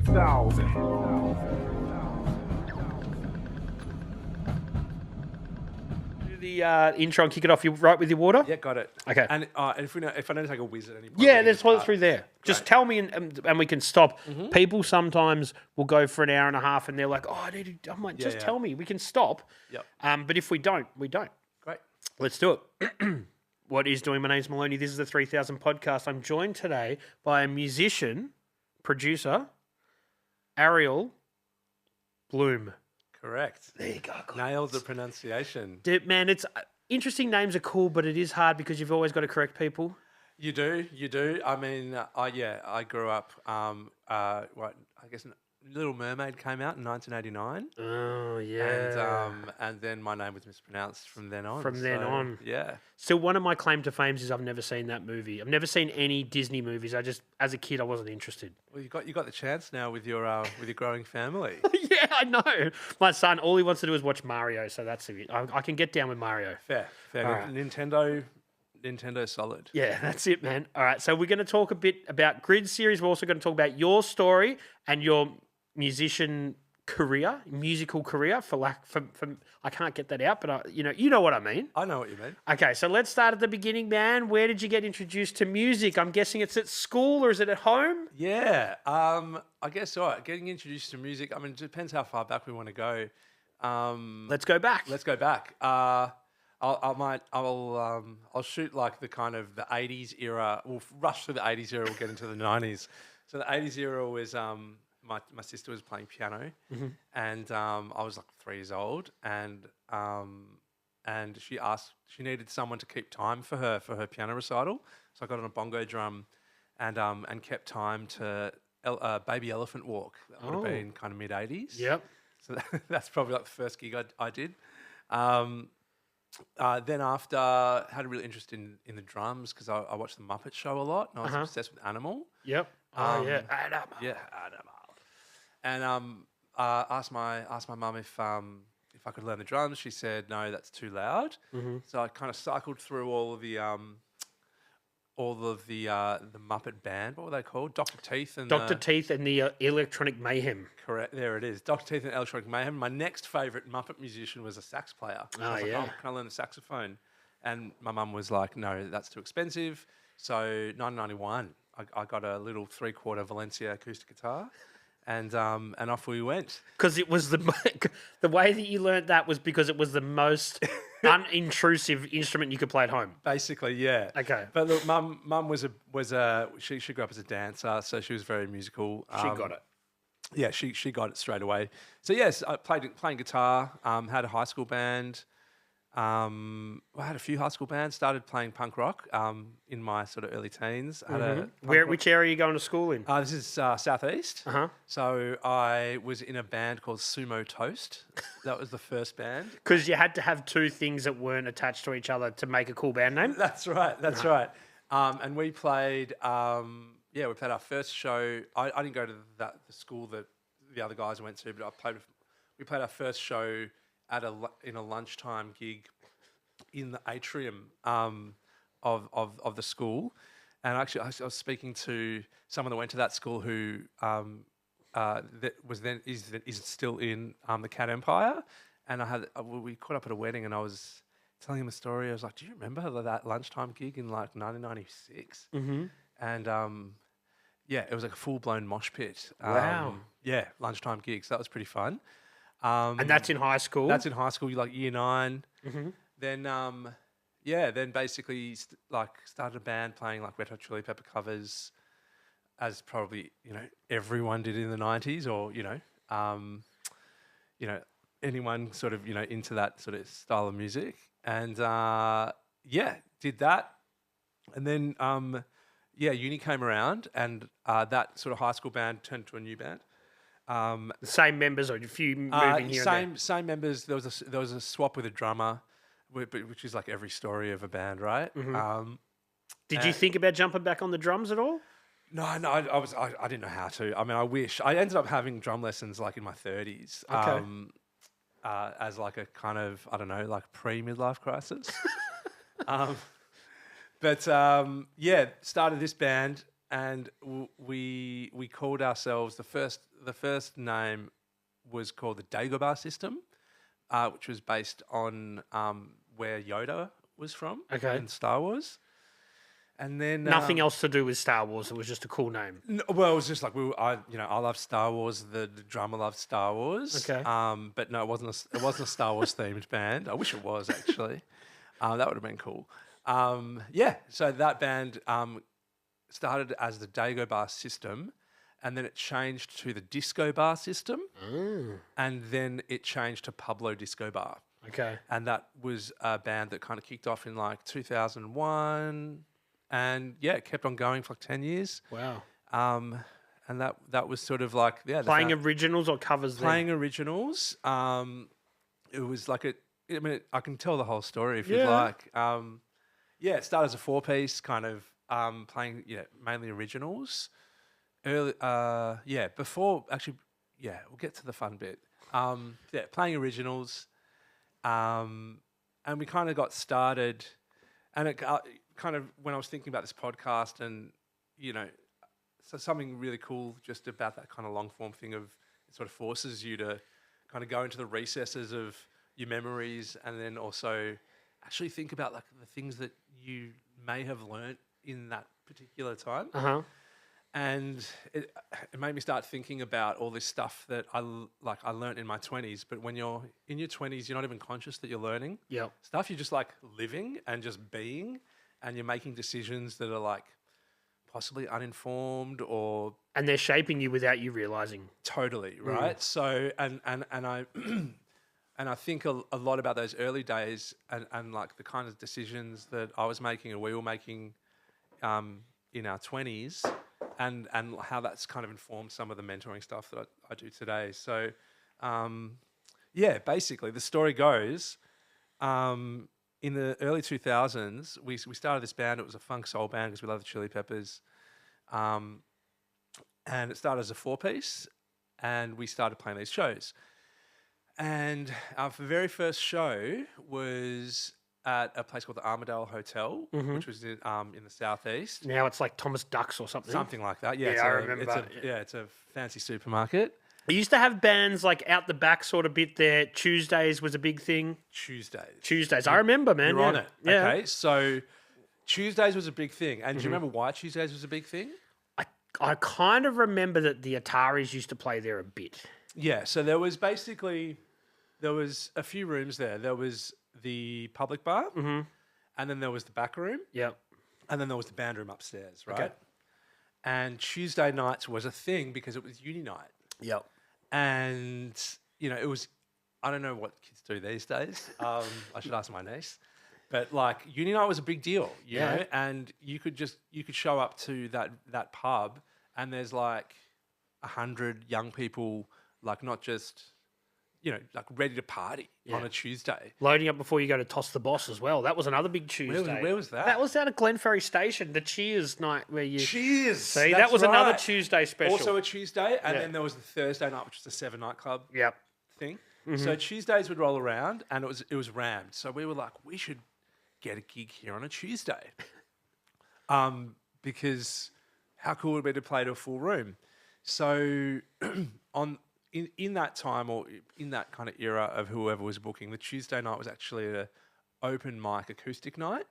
3000. The intro and kick it off. You right with your water? Yeah, got it. Okay. And if I don't take a whiz at any point. Yeah, we there's can toilet start. through there. Just tell me and we can stop. People sometimes will go for an hour and a half and they're like, oh, I'm like, just tell me. We can stop. Yep. But if we don't, we don't. Great. Let's do it. What is doing? My name's Maloney. This is the 3000 podcast. I'm joined today by a musician, producer, Ariel Blum. Correct. There you go. Nailed the pronunciation. Dude, man, it's interesting. Names are cool, but it is hard because you've always got to correct people. You do. I mean, I grew up. I guess Little Mermaid came out in 1989. Oh yeah. And then my name was mispronounced from then on. From then on. Yeah. So one of my claim to fame is I've never seen that movie. I've never seen any Disney movies. As a kid, I wasn't interested. Well, you got the chance now with your growing family. Yeah, I know. My son, all he wants to do is watch Mario, so that's it. I can get down with Mario. Fair. Right. Nintendo solid. Yeah, that's it, man. All right, so we're going to talk a bit about Grid Series. We're also going to talk about your story and your musical career. I can't get that out, but you know what I mean. I know what you mean. Okay, so let's start at the beginning, man. Where did you get introduced to music? I'm guessing it's at school or is it at home? Yeah. I guess so. Getting introduced to music. I mean, it depends how far back we want to go. Let's go back. Let's go back. I'll shoot like the kind of the 80s era. We'll rush through the 80s era. We'll get into the 90s. So the 80s era was my sister was playing piano, and I was like 3 years old, and she needed someone to keep time for her piano recital. So I got on a bongo drum, and kept time to Baby Elephant Walk. That would have been kind of mid 80s. Yep. So that's probably like the first gig I did. Then after, had a real interest in the drums because I watched the Muppet Show a lot, and I was obsessed with Animal. Yep. Yeah. Animal. Yeah, Animal. And asked my mum if I could learn the drums. She said no, that's too loud. So I kind of cycled through all of the Muppet Band. What were they called? Dr. Teeth and the Electronic Mayhem. Correct. There it is. Dr. Teeth and Electronic Mayhem. My next favourite Muppet musician was a sax player. I was like, can I learn the saxophone? And my mum was like, no, that's too expensive. So 1991, I got a little 3/4 Valencia acoustic guitar. And off we went. Because it was the way that you learnt that was because it was the most unintrusive instrument you could play at home. Basically, yeah. Okay. But look, mum she grew up as a dancer, so she was very musical. She got it. Yeah, she got it straight away. So yes, I playing guitar. Had a high school band. I had a few high school bands. Started playing punk rock in my sort of early teens. Which area are you going to school in? This is southeast. Uh-huh. So I was in a band called Sumo Toast. That was the first band. Because you had to have two things that weren't attached to each other to make a cool band name? That's right. Right. And we played. We played our first show. I didn't go to the school that the other guys went to, but we played our first show in a lunchtime gig in the atrium of the school. And actually, I was speaking to someone that went to that school who is still in the Cat Empire. And we caught up at a wedding, and I was telling him a story. I was like, "Do you remember that lunchtime gig in like 1996?" And it was like a full blown mosh pit. Wow. Yeah, lunchtime gigs. That was pretty fun. And that's in high school? That's in high school, like year 9. Then, then basically started a band playing like Red Hot Chili Pepper covers, as probably everyone did in the 90s, or anyone sort of into that sort of style of music, and did that, and then uni came around, and that sort of high school band turned to a new band. The same members, or a few moving here and there? Same members. There was a swap with a drummer, which is like every story of a band, right? Did you think about jumping back on the drums at all? No, I didn't know how to. I mean, I wish. I ended up having drum lessons like in my 30s. Okay. As like a kind of, I don't know, like pre-midlife crisis. Started this band, and we called ourselves the first name was called the Dagobah system, which was based on where Yoda was from Okay. in Star Wars. And then Nothing else to do with Star Wars. It was just a cool name. Well, it was just like I love Star Wars. The drummer loved Star Wars. Okay. But no, it wasn't a Star Wars themed band. I wish it was actually. That would have been cool. So that band started as the Dagobah system, and then it changed to the Disco Bar system, and then it changed to Pablo Disco Bar. Okay. And that was a band that kind of kicked off in like 2001. And yeah, it kept on going for like 10 years. Wow. And that was sort of like Playing originals or covers. Playing originals. It was like I can tell the whole story if you'd like. It started as a 4-piece, kind of playing mainly originals. We'll get to the fun bit. Playing originals, and we kind of got started, and it kind of when I was thinking about this podcast, and so something really cool just about that kind of long form thing of it sort of forces you to kind of go into the recesses of your memories, and then also actually think about like the things that you may have learnt in that particular time. And it made me start thinking about all this stuff that I learnt in my 20s. But when you're in your 20s, you're not even conscious that you're learning. Yep. Stuff you're just like living and just being, and you're making decisions that are like possibly uninformed or... And they're shaping you without you realising. Totally, right? So, and I... And I think a lot about those early days and like the kind of decisions that I was making and we were making in our 20s and how that's kind of informed some of the mentoring stuff that I do today. So, basically the story goes, in the early 2000s, we started this band. It was a funk soul band because we love the Chili Peppers. And it started as a 4-piece and we started playing these shows. And our very first show was at a place called the Armadale Hotel, which was in the southeast. Now it's like Thomas Ducks or something. Something like that. Yeah, I remember. It's a fancy supermarket. I used to have bands like out the back sort of bit there. Tuesdays was a big thing. Tuesdays. I remember, man. You're on it. Yeah. Okay, so Tuesdays was a big thing. And do you remember why Tuesdays was a big thing? I kind of remember that the Ataris used to play there a bit. Yeah, so there was a few rooms there. There was the public bar, and then there was the back room, and then there was the band room upstairs, right? Okay. And Tuesday nights was a thing because it was uni night. Yep. And, it was, I don't know what kids do these days. I should ask my niece. But like uni night was a big deal, you know, and you could show up to that pub and there's like 100 young people, like not just... like ready to party on a Tuesday. Loading up before you go to Toss the Boss as well. That was another big Tuesday. Where was that? That was down at Glenferrie Station, the Cheers night where you... Cheers! See, that was another Tuesday special. Also a Tuesday, and then there was the Thursday night, which was the 7 nightclub thing. So Tuesdays would roll around, and it was rammed. So we were like, we should get a gig here on a Tuesday. Because how cool would it be to play to a full room? So in that time, or in that kind of era of whoever was booking, the Tuesday night was actually an open mic acoustic night.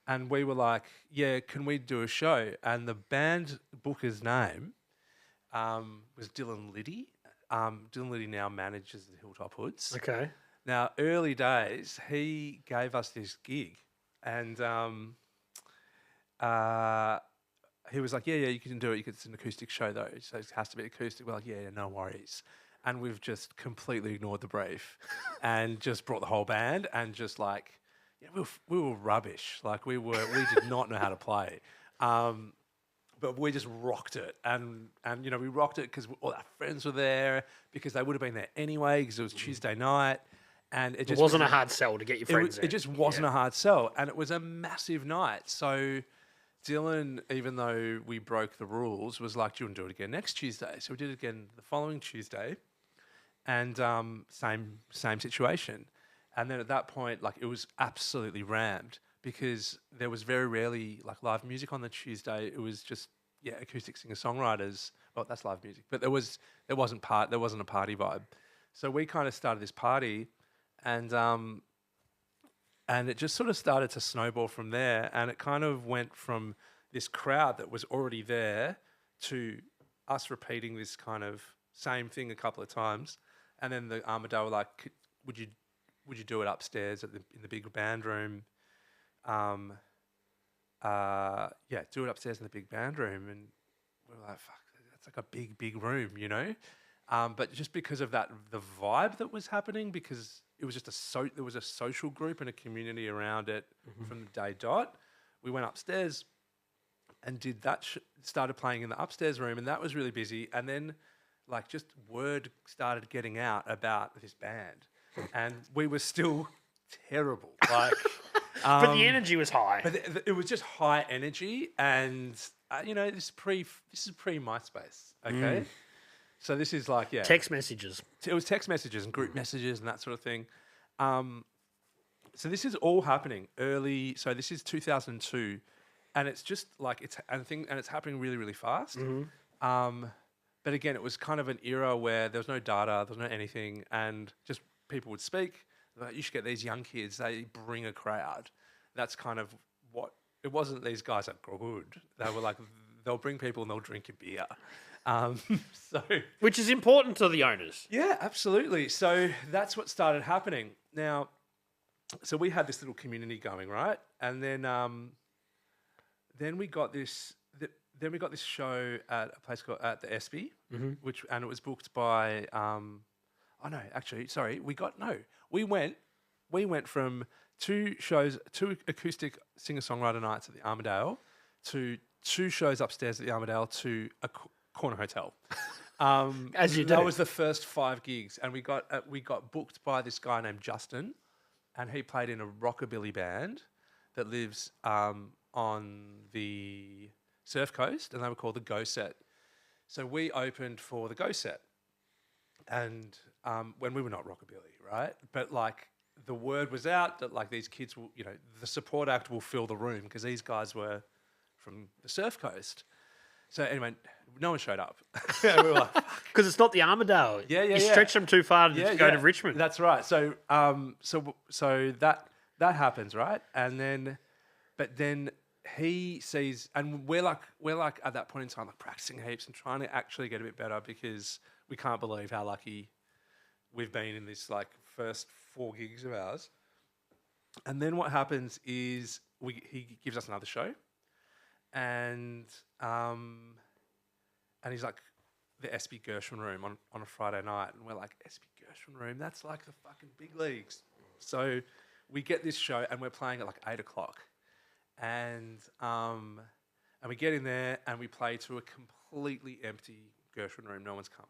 And we were like, yeah, can we do a show? And the band booker's name was Dylan Liddy. Dylan Liddy now manages the Hilltop Hoods. Okay. Now, early days, he gave us this gig. And he was like, yeah, you can do it. It's an acoustic show, though. So it has to be acoustic. We're like, yeah, no worries. And we've just completely ignored the brief and just brought the whole band and just like, we were rubbish. Like we did not know how to play. But we just rocked it. And we rocked it because all our friends were there because they would have been there anyway because it was Tuesday night. And it just wasn't a hard sell to get your friends there. It just wasn't a hard sell. And it was a massive night. So Dylan, even though we broke the rules, was like, do you want to do it again next Tuesday? So we did it again the following Tuesday. And same situation. And then at that point, like it was absolutely rammed because there was very rarely like live music on the Tuesday. It was just acoustic singer-songwriters. Well, that's live music, but there wasn't a party vibe. So we kind of started this party, and it just sort of started to snowball from there, and it kind of went from this crowd that was already there to us repeating this kind of same thing a couple of times, and then the Armadale were like, would you do it upstairs in the big band room? Do it upstairs in the big band room. And we were like, fuck, that's like a big room, you know? But just because of that, the vibe that was happening, because it was just there was a social group and a community around it from the day dot. We went upstairs and did that, started playing in the upstairs room, and that was really busy. And then like just word started getting out about this band, and we were still terrible. Like, but the energy was high. But it was just high energy, and this is pre MySpace. Okay, so this is like text messages. It was text messages and group messages and that sort of thing. So this is all happening early. So this is 2002, and it's just like it's happening really, really fast. But again, it was kind of an era where there was no data, there was no anything, and just people would speak. Like, you should get these young kids. They bring a crowd. That's kind of what it wasn't. These guys are good. They were like, they'll bring people and they'll drink your beer. Which is important to the owners. Yeah, absolutely. So that's what started happening. Now, so we had this little community going, right? And then we got this. Then we got this show at a place called at the Espy, and it was booked by. We went from two acoustic singer-songwriter nights at the Armadale to 2 shows upstairs at the Armadale to a corner hotel. As you do. That was the first 5 gigs, and we got booked by this guy named Justin, and he played in a rockabilly band that lives on the Surf Coast, and they were called the Go Set. So we opened for the Go Set, and when we were not rockabilly, right? But like the word was out that like these kids will, the support act will fill the room because these guys were from the Surf Coast. So anyway, no one showed up. We were like, because it's not the Armadale. You stretch them too far to go to Richmond. That's right. So so that happens, right? And then, but then he sees, and we're like at that point in time like practicing heaps and trying to actually get a bit better because we can't believe how lucky we've been in this like first 4 gigs of ours. And then what happens is he gives us another show, and he's like, the Espy Gershwin room on a Friday night, and we're like, Espy Gershwin room, that's like the fucking big leagues. So we get this show and we're playing at like 8:00, and we get in there and we play to a completely empty Gershwin room. No one's come,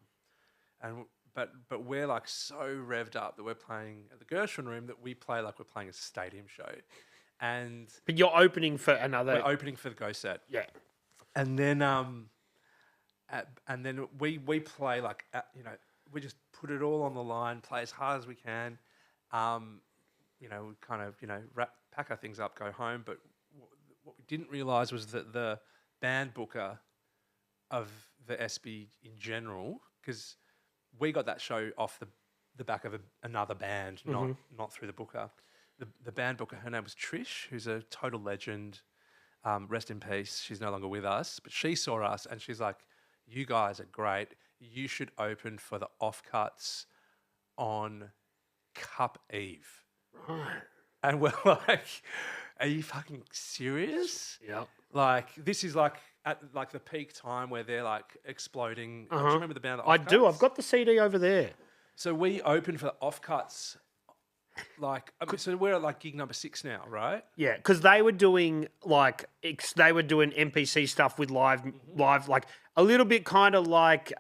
and but we're like so revved up that we're playing at the Gershwin room that we play like we're playing a stadium show. But you're opening for another. We're opening for the Go Set. Yeah. And then we play like we just put it all on the line, play as hard as we can. We kind of pack our things up, go home. But what we didn't realise was that the band booker of the Espy in general, because we got that show off the back of another band, not through the booker. The band booker, her name was Trish, who's a total legend. Rest in peace. She's no longer with us, but she saw us and she's like, "You guys are great. You should open for the Offcuts on Cup Eve." Right. And we're like, "Are you fucking serious?" Yeah. Like this is like at like the peak time where they're like exploding. Do you remember the band? The I do. Offcuts? I've got the CD over there. So we opened for the Offcuts. So we're at like gig number 6 now, right? Yeah, because they were doing NPC stuff with live, like a little bit kind of like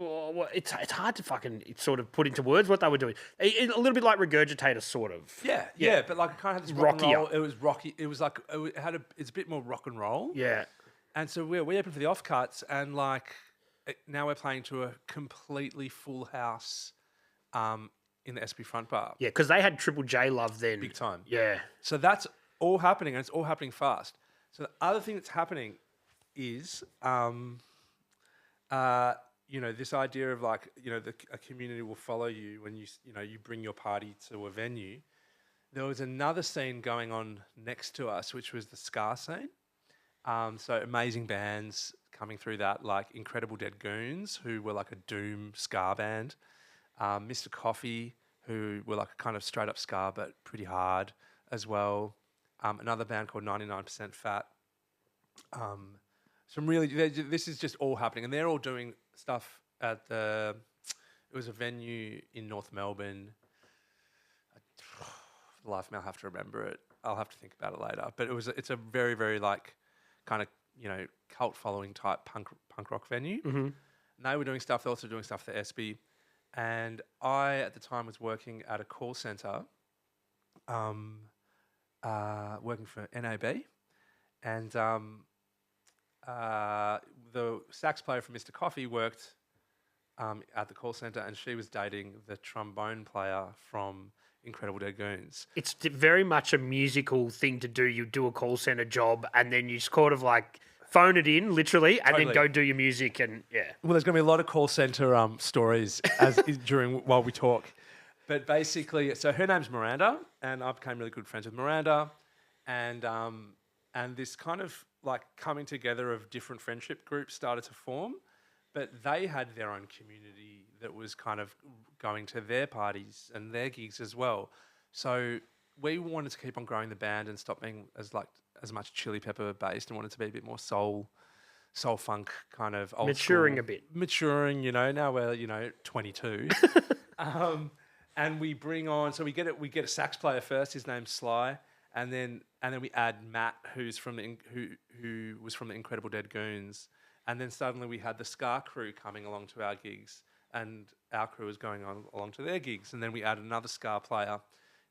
it's hard to fucking sort of put into words what they were doing. A little bit like Regurgitator, sort of. Yeah, but like it kind of had this rock and roll. It was rocky. It was like it's a bit more rock and roll. Yeah, and so we opened for the Offcuts, and like now we're playing to a completely full house. In the Espy front bar. Yeah, because they had Triple J love then. Big time. Yeah. So that's all happening, and it's all happening fast. So the other thing that's happening is, this idea of like, a community will follow you when you bring your party to a venue. There was another scene going on next to us, which was the ska scene. So amazing bands coming through that, like Incredible Dead Goons, who were like a doom ska band. Mr. Coffee, who were like a kind of straight up ska, but pretty hard as well. Another band called 99% Fat. This is just all happening, and they're all doing stuff at it was a venue in North Melbourne. For the life of me, I'll have to remember it. I'll have to think about it later. But it's a very, very like kind of, cult following type punk rock venue. Mm-hmm. And they were doing stuff. They're also doing stuff for SB. And I, at the time, was working at a call centre, working for NAB. And the sax player from Mr. Coffee worked at the call centre, and she was dating the trombone player from Incredible Dead Goons. It's very much a musical thing to do. You do a call centre job and then you sort of like phone it in, literally, and then go do your music and Well, there's going to be a lot of call centre stories while we talk. But basically, so her name's Miranda, and I became really good friends with Miranda, and this kind of like coming together of different friendship groups started to form. But they had their own community that was kind of going to their parties and their gigs as well. So we wanted to keep on growing the band and stop being as much Chili Pepper based, and wanted to be a bit more soul funk kind of old maturing school. a bit. Maturing, now we're 22. And we bring on, so we get a sax player first. His name's Sly, and then we add Matt, who was from the Incredible Dead Goons. And then suddenly we had the ska crew coming along to our gigs, and our crew was going along to their gigs. And then we added another ska player.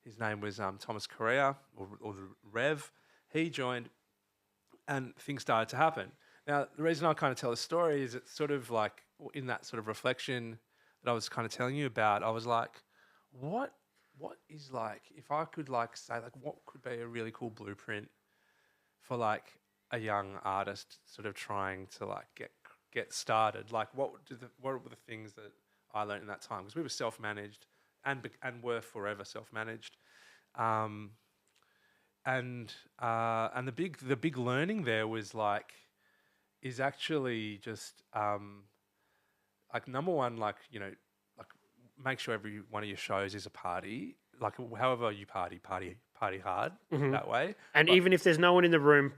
His name was Thomas Correa, or the Rev. He joined, and things started to happen. Now, the reason I kind of tell the story is it's sort of like in that sort of reflection that I was kind of telling you about. I was like, what is like, if I could like say like what could be a really cool blueprint for like a young artist sort of trying to like get started? Like what were the things that I learned in that time? Because we were self-managed and were forever self-managed. And the big learning there was like, is actually just like number one, like, like make sure every one of your shows is a party. Like however you party hard that way. And even if there's no one in the room,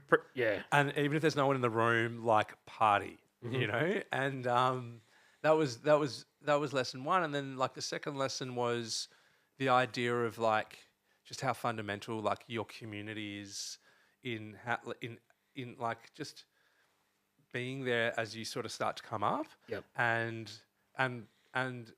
And even if there's no one in the room, like party, And that was lesson one. And then like the second lesson was the idea of like just how fundamental like your community is in like just being there as you sort of start to come up. Yep. And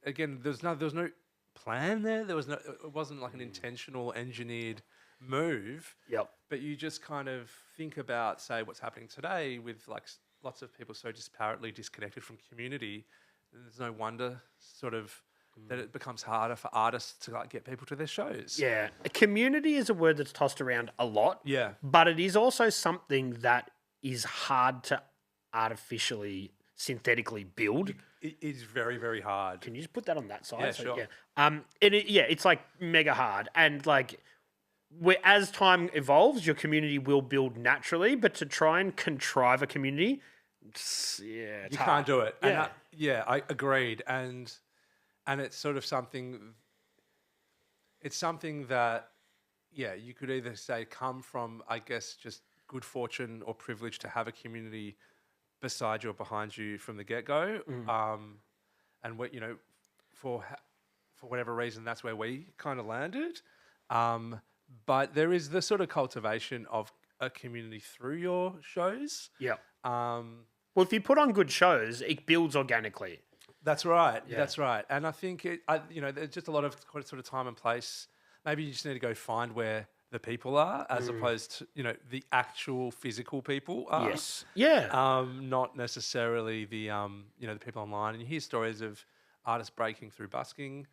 again, there was no plan there. It wasn't like an intentional engineered move. Yep. But you just kind of think about, say, what's happening today with like lots of people so disparately disconnected from community. And there's no wonder sort of that it becomes harder for artists to like get people to their shows. Yeah. A community is a word that's tossed around a lot. Yeah. But it is also something that is hard to artificially, synthetically build. It is very, very hard. Can you just put that on that side? Yeah, sure. Yeah. It's like mega hard. And like as time evolves, your community will build naturally, but to try and contrive a community, you hard. can't do it. Yeah. I agreed. And it's sort of something that, you could either say come from, I guess, just good fortune or privilege to have a community beside you or behind you from the get-go. And what, for whatever reason, that's where we kind of landed. But there is the sort of cultivation of a community through your shows. Yeah. Well, if you put on good shows, it builds organically. That's right. Yeah. That's right. And I think there's just a lot of sort of time and place. Maybe you just need to go find where the people are, as opposed to the actual physical people are. Yes. Yeah. Not necessarily the the people online. And you hear stories of artists breaking through busking.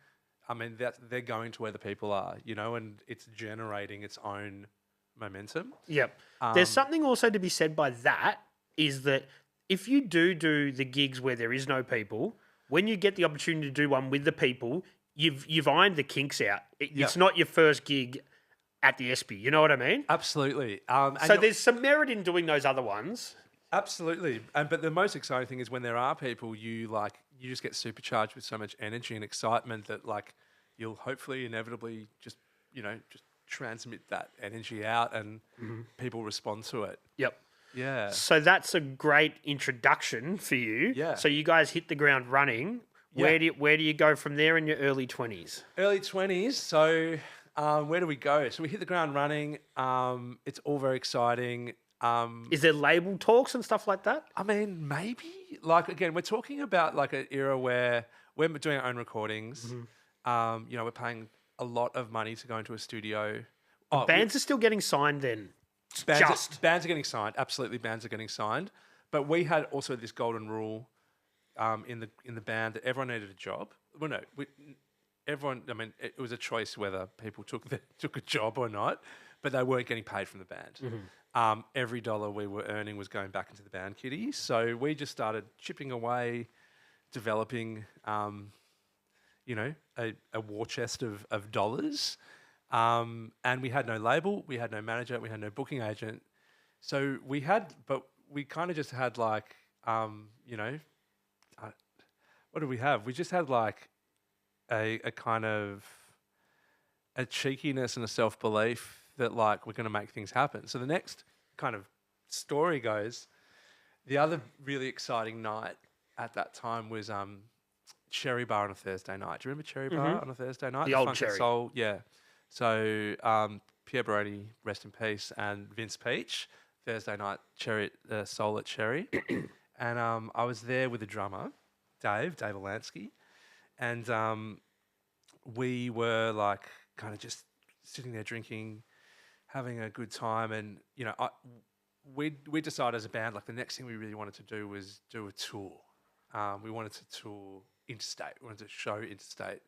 I mean, they're going to where the people are, and it's generating its own momentum. Yep. There's something also to be said by that is that if you do the gigs where there is no people, when you get the opportunity to do one with the people, you've ironed the kinks out. It's not your first gig at the ESPY. You know what I mean? Absolutely. So there's some merit in doing those other ones. Absolutely. But the most exciting thing is when there are people, you just get supercharged with so much energy and excitement that you'll hopefully inevitably just transmit that energy out and people respond to it. Yep. Yeah. So that's a great introduction for you. Yeah. So you guys hit the ground running. Where do you go from there in your early 20s? Early 20s. So where do we go? So we hit the ground running. It's all very exciting. Is there label talks and stuff like that? I mean, maybe. Again, we're talking about an era where we're doing our own recordings. We're paying a lot of money to go into a studio. Bands are still getting signed then. Bands are getting signed. Absolutely, bands are getting signed. But we had also this golden rule in the band that everyone needed a job. Well, no, everyone. I mean, it was a choice whether people took a job or not, but they weren't getting paid from the band. Every dollar we were earning was going back into the band kitty. So we just started chipping away, developing, a war chest of dollars. And we had no label, we had no manager, we had no booking agent. So we kind of just had what do we have? We just had a kind of a cheekiness and a self-belief that we're going to make things happen. So the next kind of story goes, the other really exciting night at that time was Cherry Bar on a Thursday night. Do you remember Cherry Bar on a Thursday night? The old Funk and Cherry. Soul, yeah. So Pierre Baroni, rest in peace, and Vince Peach, Thursday night Soul at Cherry. And I was there with the drummer, Dave Alansky, and we were kind of just sitting there drinking, having a good time, and we decided as a band the next thing we really wanted to do was do a tour. We wanted to tour interstate. We wanted to show interstate,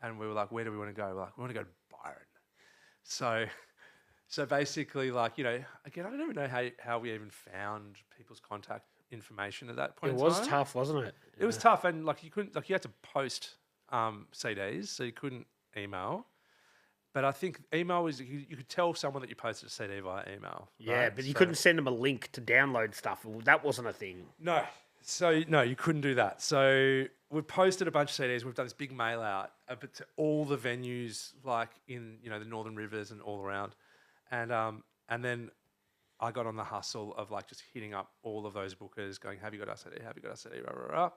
and we were like, where do we want to go? We're like, we want to go to Byron. So basically, again, I don't even know how we even found people's contact information at that point. It was tough, wasn't it? It was tough, and you couldn't you had to post CDs, so you couldn't email. But I think email was you could tell someone that you posted a CD via email. Yeah, right? but you couldn't send them a link to download stuff. That wasn't a thing. No. So, no, you couldn't do that. So we've posted a bunch of CDs. We've done this big mail out but to all the venues in, the Northern Rivers and all around. And then I got on the hustle of just hitting up all of those bookers going, have you got our CD? Have you got our CD? Rah, rah,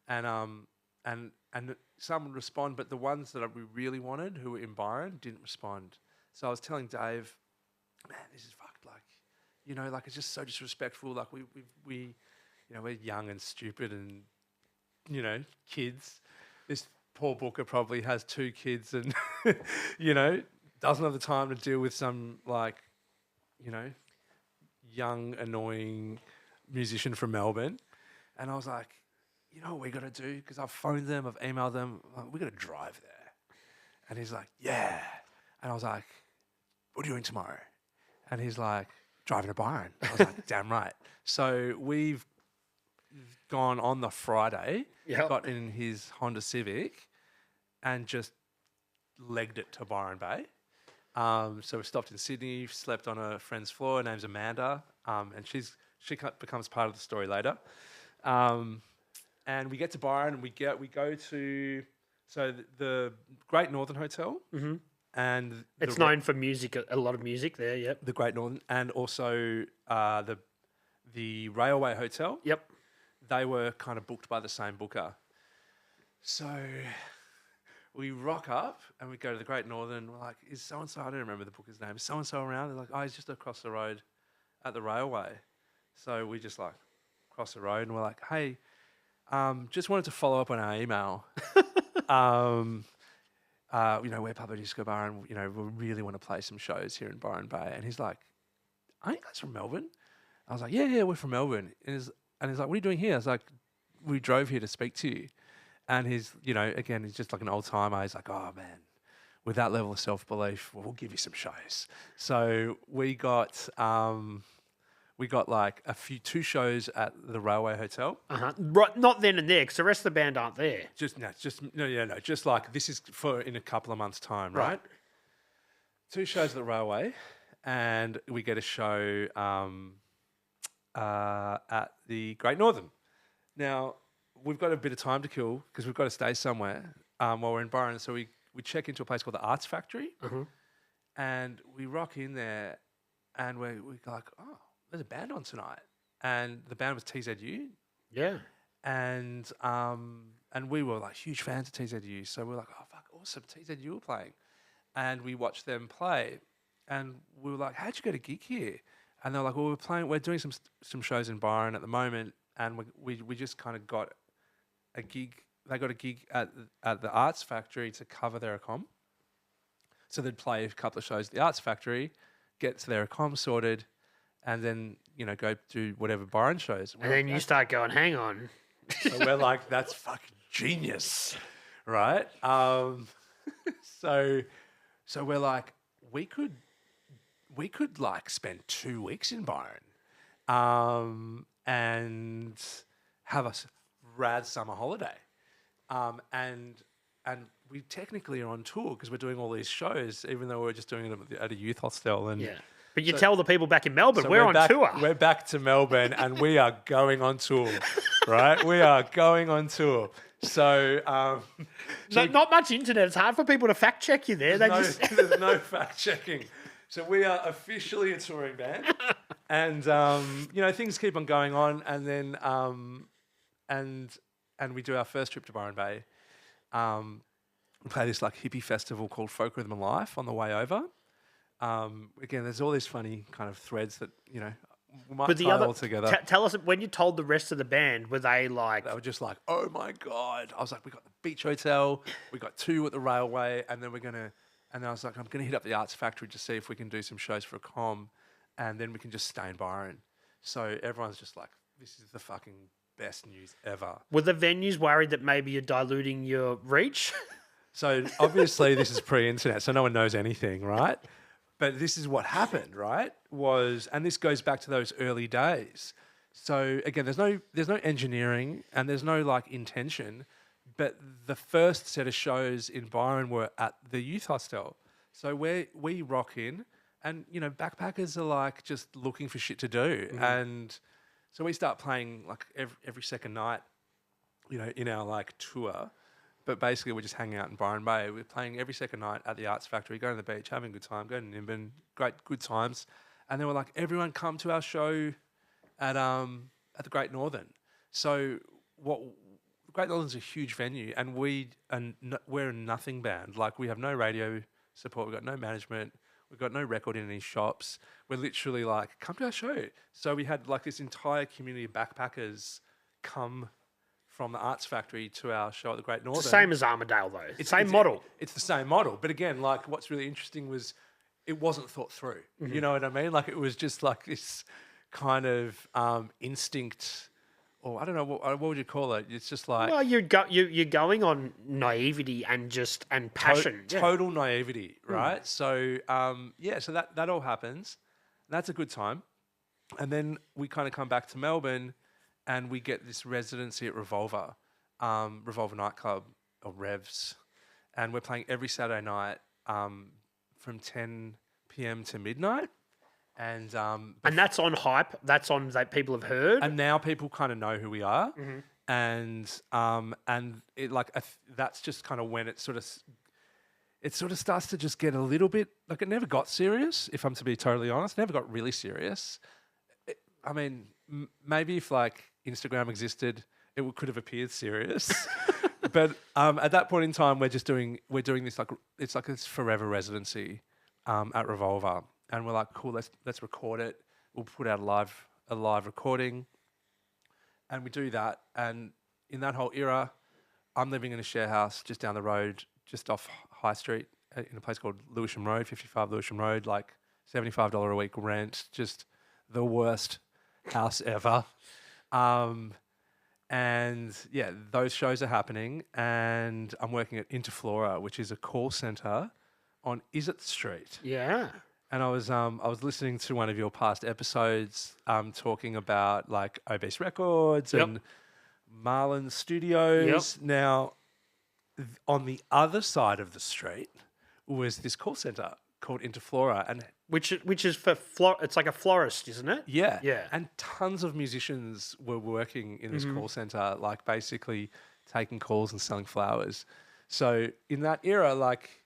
rah. And some would respond, but the ones that we really wanted who were in Byron didn't respond. So I was telling Dave, man, this is fucked. It's just so disrespectful. We're young and stupid and, kids. This poor booker probably has 2 kids and, doesn't have the time to deal with some, young, annoying musician from Melbourne. And I was like, you know what we got to do? Because I've phoned them, I've emailed them. We got to drive there. And he's like, yeah. And I was like, what are you doing tomorrow? And he's like, driving to Byron. I was like, damn right. So we've gone on the Friday, got in his Honda Civic and just legged it to Byron Bay. So we stopped in Sydney, slept on a friend's floor. Her name's Amanda, and she becomes part of the story later. And we get to Byron, and we go to the Great Northern Hotel, and it's known for music, a lot of music there. Yep, the Great Northern, and also the Railway Hotel. Yep, they were kind of booked by the same booker. So we rock up and we go to the Great Northern. We're like, is so and so? I don't remember the booker's name. Is so and so around? They're like, oh, he's just across the road at the Railway. So we just cross the road and we're like, hey. Just wanted to follow up on our email. We're Papa Disco Bar and, we really want to play some shows here in Byron Bay. And he's like, aren't you guys from Melbourne? I was like, yeah, we're from Melbourne. And he's like, what are you doing here? I was like, we drove here to speak to you. And he's, again, he's just like an old timer. He's like, oh, man, with that level of self-belief, we'll give you some shows. So we got We got like two shows at the Railway Hotel. Right, not then and there, because the rest of the band aren't there. Just like this is for in a couple of months' time, right? 2 shows at the Railway, and we get a show at the Great Northern. Now, we've got a bit of time to kill because we've got to stay somewhere while we're in Byron. So we check into a place called the Arts Factory, and we rock in there, and we're like, oh, there's a band on tonight, and the band was TZU. Yeah. And we were like huge fans of TZU, so we're like, oh fuck, awesome, TZU were playing, and we watched them play, and we were like, how'd you get a gig here? And they're like, well, we're doing some shows in Byron at the moment, and we just kind of got a gig. They got a gig at the Arts Factory to cover their accom. So they'd play a couple of shows at the Arts Factory, get to their accom sorted, and then go do whatever Byron shows. And then you start going, hang on. So we're like, that's fucking genius, right? So we're like, we could like spend 2 weeks in Byron, and have a rad summer holiday, and we technically are on tour because we're doing all these shows, even though we're just doing them at a youth hostel. And but you tell the people back in Melbourne, we're on tour. We're back to Melbourne, and we are going on tour, right? We are going on tour. So, not much internet. It's hard for people to fact check you there. There's no fact checking. So we are officially a touring band, and things keep on going on, and then and we do our first trip to Byron Bay. We play this like hippie festival called Folk Rhythm and Life on the way over. Again, there's all these funny kind of threads that we might tie all together. Tell us, when you told the rest of the band, were they like? They were just like, oh my god! I was like, we got the beach hotel, we got 2 at the Railway, and then we're gonna. And I was like, I'm going to hit up the Arts Factory to see if we can do some shows for a comm, and then we can just stay in Byron. So everyone's just like, this is the fucking best news ever. Were the venues worried that maybe you're diluting your reach? So obviously this is pre-internet, so no one knows anything, right? But this is what happened, right? And this goes back to those early days. So again, there's no engineering and there's no like intention. But the first set of shows in Byron were at the youth hostel. So we rock in, and backpackers are like just looking for shit to do, and so we start playing like every second night, in our like tour. But basically, we're just hanging out in Byron Bay. We're playing every second night at the Arts Factory, going to the beach, having a good time, going to Nimbin, good times. And then we're like, everyone come to our show at the Great Northern. So Great Northern's a huge venue, and we're a nothing band. Like, we have no radio support, we've got no management, we've got no record in any shops. We're literally like, come to our show. So we had like this entire community of backpackers come from the Arts Factory to our show at the Great Northern. It's the same as Armadale, though. It's the same model. It's the same model. But again, like, what's really interesting was it wasn't thought through. You know what I mean? Like, it was just like this kind of instinct. Or I don't know, what would you call it? It's just like... Well, you're going on naivety and passion. Total naivety, right? So, so that all happens. That's a good time. And then we kind of come back to Melbourne and we get this residency at Revolver nightclub, or Revs. And we're playing every Saturday night from 10 p.m. to midnight. And that's on hype. That's on that people have heard. And now people kind of know who we are, and it like that's just kind of when it sort of starts to just get a little bit like, it never got serious. If I'm to be totally honest, never got really serious. I mean, maybe if like Instagram existed, it could have appeared serious. But at that point in time, we're doing this like, it's like this forever residency at Revolver. And we're like, cool, let's record it. We'll put out a live recording. And we do that. And in that whole era, I'm living in a share house just down the road, just off High Street, in a place called Lewisham Road, 55 Lewisham Road, like $75 a week rent, just the worst house ever. And yeah, those shows are happening. And I'm working at Interflora, which is a call center on Izzard Street. Yeah. And I was listening to one of your past episodes, talking about like Obese Records Yep. and Marlin Studios. Now, on the other side of the street was this call center called Interflora, and Which is for it's like a florist, isn't it? yeah, Yeah. and tons of musicians were working in this call center, like basically taking calls and selling flowers. So in that era, like,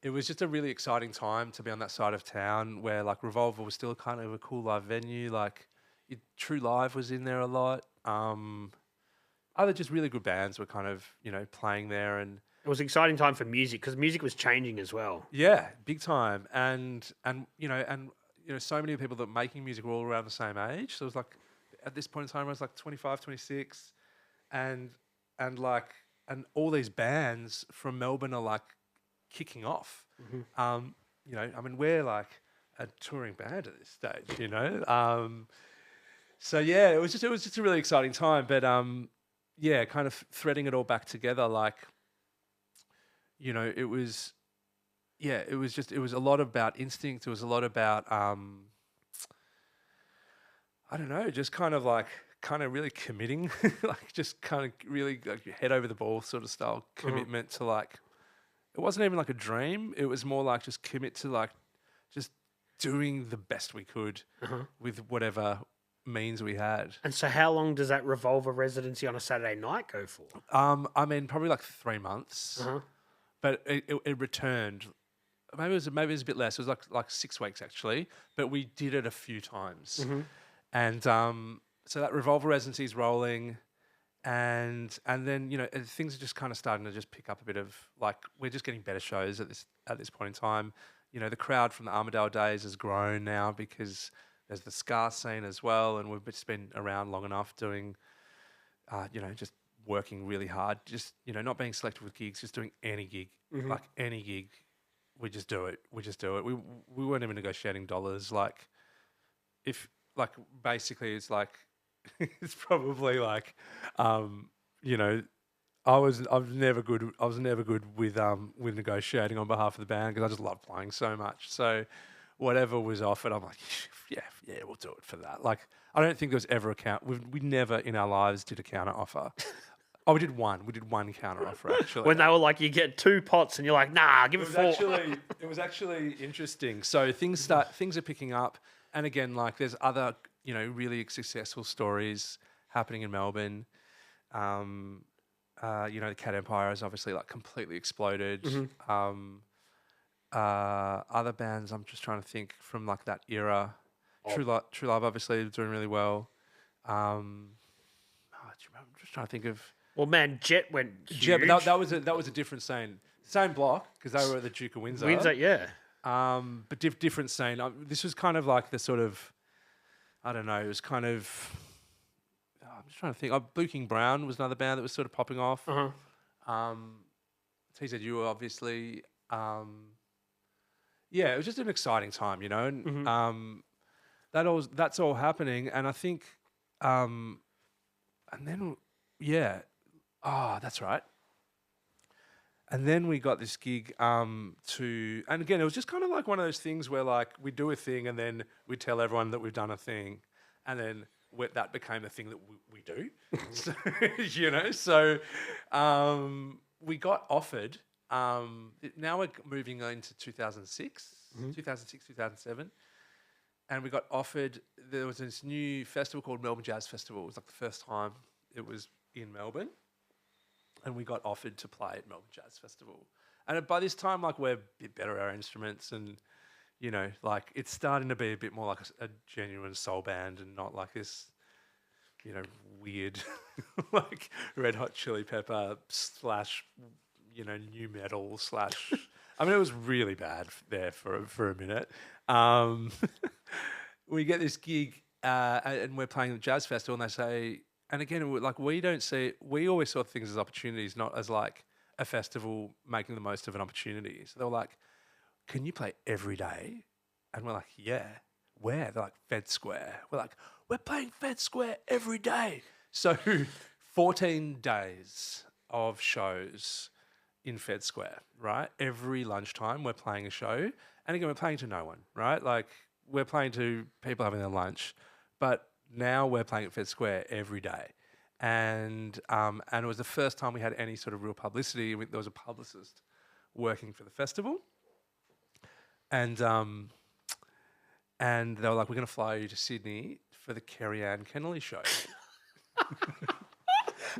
it was just a really exciting time to be on that side of town where like Revolver was still kind of a cool live venue. Like True Live was in there a lot. Other just really good bands were kind of, playing there, and It was an exciting time for music because music was changing as well. yeah, big time. And so many people that were making music were all around the same age. So it was like at this point in time I was like 25, 26, and all these bands from Melbourne are like kicking off. I mean, we're like a touring band at this stage, So yeah, it was just a really exciting time. But kind of threading it all back together, like, it was a lot about instinct. It was a lot about I don't know, just kind of really committing, like just kind of really like head over the ball sort of style commitment to like. It wasn't even like a dream. It was more like just commit to like just doing the best we could with whatever means we had. And so how long does that Revolver residency on a Saturday night go for? I mean, probably like 3 months, but it returned. Maybe it was a bit less. It was like 6 weeks actually, but we did it a few times. And so that Revolver residency is rolling. And then things are just kind of starting to just pick up a bit of like we're just getting better shows at this point in time. The crowd from the Armadale days has grown now because there's the ska scene as well, and we've just been around long enough doing, just working really hard, just not being selective with gigs, just doing any gig, like any gig, we just do it. We weren't even negotiating dollars. Like basically it's like. It's probably like, I was never good with negotiating on behalf of the band because I just love playing so much. So whatever was offered, I'm like, yeah, we'll do it for that. Like, I don't think there was ever we never in our lives did a counter offer. Oh, we did one counter offer actually. When they were like, you get 2 pots and you're like, nah, give it 4. It was actually interesting. So things are picking up, and again, like there's other really successful stories happening in Melbourne. The Cat Empire has obviously like completely exploded. Other bands, I'm just trying to think from like that era. True Love obviously doing really well. I'm just trying to think of. Well, man, Jet went huge. Jet, but that was a different scene. Same block because they were at the Duke of Windsor. Yeah. But different scene. This was kind of like the sort of. I don't know. It was kind of. I'm just trying to think. Blue King Brown was another band that was sort of popping off. TZU obviously. It was just an exciting time, and that's all happening, and I think, and then that's right. And then we got this gig and again, it was just kind of like one of those things where like we do a thing and then we tell everyone that we've done a thing, and then that became the thing that we do. So, we got offered, now we're moving into 2006, 2007, and we got offered, there was this new festival called Melbourne Jazz Festival. It was like the first time it was in Melbourne. And we got offered to play at Melbourne Jazz Festival. And by this time, like, we're a bit better at our instruments and, like, it's starting to be a bit more like a genuine soul band and not like this, weird, like, Red Hot Chili Pepper / new metal / I mean, it was really bad there for a minute. We get this gig and we're playing the Jazz Festival, and they say... And again, like we always saw things as opportunities, not as like a festival making the most of an opportunity. So they were like, "Can you play every day?" And we're like, "Yeah." Where? They're like, "Fed Square." We're like, "We're playing Fed Square every day." So 14 days of shows in Fed Square, right? Every lunchtime we're playing a show, And again, we're playing to no one, right? Like we're playing to people having their lunch, but now we're playing at Fed Square every day. And it was the first time we had any sort of real publicity. There was a publicist working for the festival. And they were like, we're going to fly you to Sydney for the Kerry-Ann Kennelly show.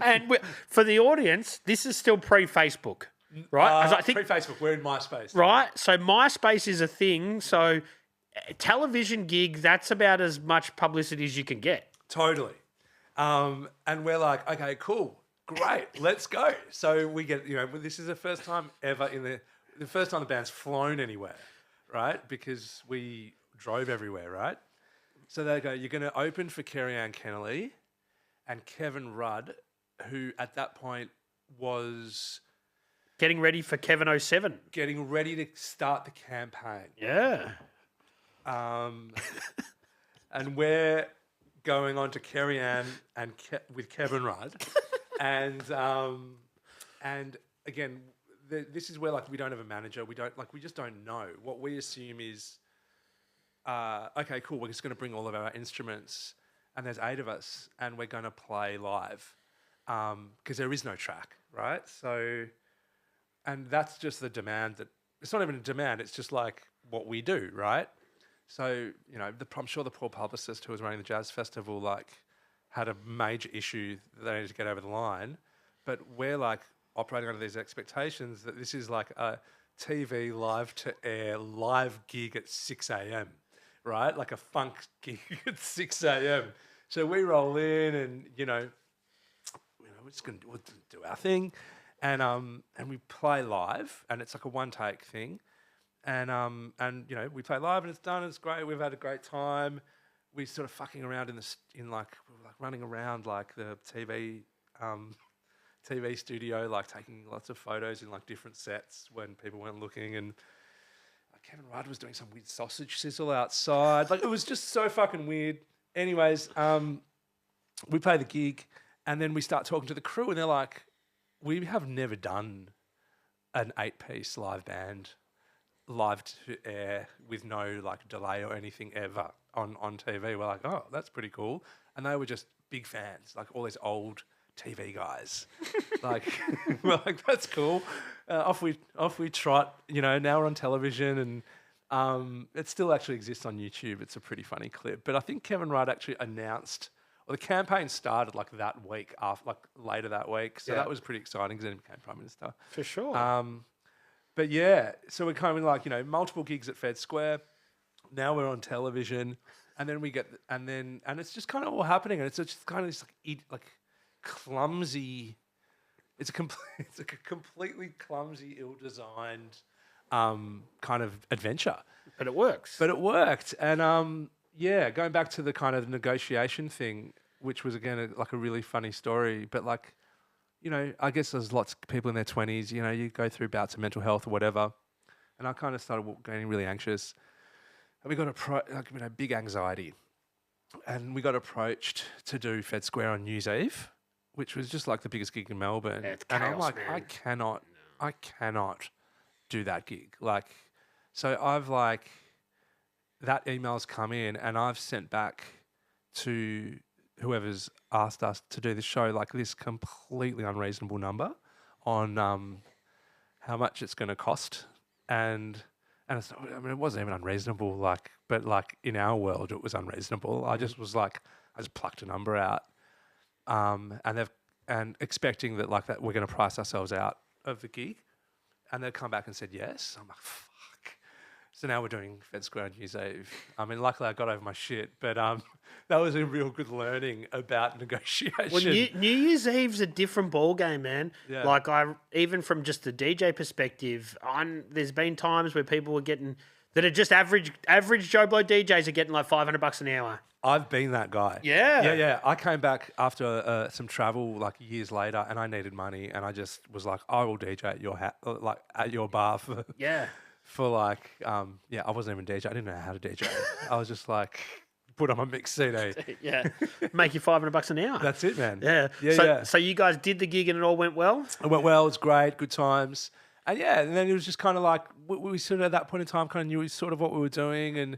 And for the audience, this is still pre-Facebook, right? 'Cause I think Pre-Facebook, we're in MySpace. right? So MySpace is a thing. So television gig, that's about as much publicity as you can get. Totally. And we're like, okay, cool, great, let's go. So we get, this is the first time ever the first time the band's flown anywhere, right? Because we drove everywhere, right? So they go, you're going to open for Kerry-Ann Kennelly and Kevin Rudd, who at that point was Getting ready for Kevin 07. getting ready to start the campaign. Yeah. And we're going on to Kerry-Ann and with Kevin Rudd, and again, this is where like we don't have a manager. We just don't know. What we assume is, okay, cool. We're just going to bring all of our instruments, and there's 8 of us, and we're going to play live, because there is no track, right? So, and that's just the demand that it's not even a demand. It's just like what we do, right? So, I'm sure the poor publicist who was running the jazz festival had a major issue that they needed to get over the line. But we're operating under these expectations that this is like a TV live-to-air live gig at 6 a.m., right? Like a funk gig at 6 a.m. So we roll in and, we're just going to do our thing. And we play live, and it's like a one-take thing. And we play live and it's done. And it's great. We've had a great time. We sort of fucking around running around like the TV studio, taking lots of photos in different sets when people weren't looking. And Kevin Rudd was doing some weird sausage sizzle outside. It was just so fucking weird. Anyways, we play the gig, and then we start talking to the crew, and they're like, "We have never done an 8-piece live band." Live to air with no delay or anything ever on TV. We're like, oh, that's pretty cool. And they were just big fans, all these old TV guys. We're like, that's cool. Off we trot. Now we're on television, and it still actually exists on YouTube. It's a pretty funny clip. But I think Kevin Rudd actually announced, or the campaign started that week after, later that week. So that was pretty exciting because then he became Prime Minister. For sure. But yeah, so we're kind of multiple gigs at Fed Square. Now we're on television, and then and it's just kind of all happening, and it's just kind of this clumsy. It's a completely clumsy, ill-designed kind of adventure. But it works. But it worked, and going back to the kind of negotiation thing, which was again a really funny story, but I guess there's lots of people in their 20s, you go through bouts of mental health or whatever. And I kind of started getting really anxious. And we got big anxiety. And we got approached to do Fed Square on New Year's Eve, which was just the biggest gig in Melbourne. Yeah, it's and chaos, I'm like, man. I cannot do that gig. So I've that email's come in, and I've sent back to whoever's asked us to do the show this completely unreasonable number on how much it's going to cost, and it's not, it wasn't even unreasonable but in our world it was unreasonable. I just was I just plucked a number out, and expecting that that we're going to price ourselves out of the gig, and they've come back and said yes. I'm like, fuck. So now we're doing Fed Square on New Year's Eve. Luckily I got over my shit, but that was a real good learning about negotiation. Well, New Year's Eve's a different ball game, man. Yeah. Even from just the DJ perspective, there's been times where people were getting that are just average Joe Blow DJs are getting $500 an hour. I've been that guy. Yeah. Yeah. I came back after some travel years later, and I needed money, and I just was like, I will DJ at your at your bar for I wasn't even DJ. I didn't know how to DJ. I was just put on my mix CD. Yeah. Make you $500 an hour. That's it, man. Yeah. So you guys did the gig and it all went well? It went well. It was great. Good times. And then it was just kind of like we sort of at that point in time kind of knew sort of what we were doing, and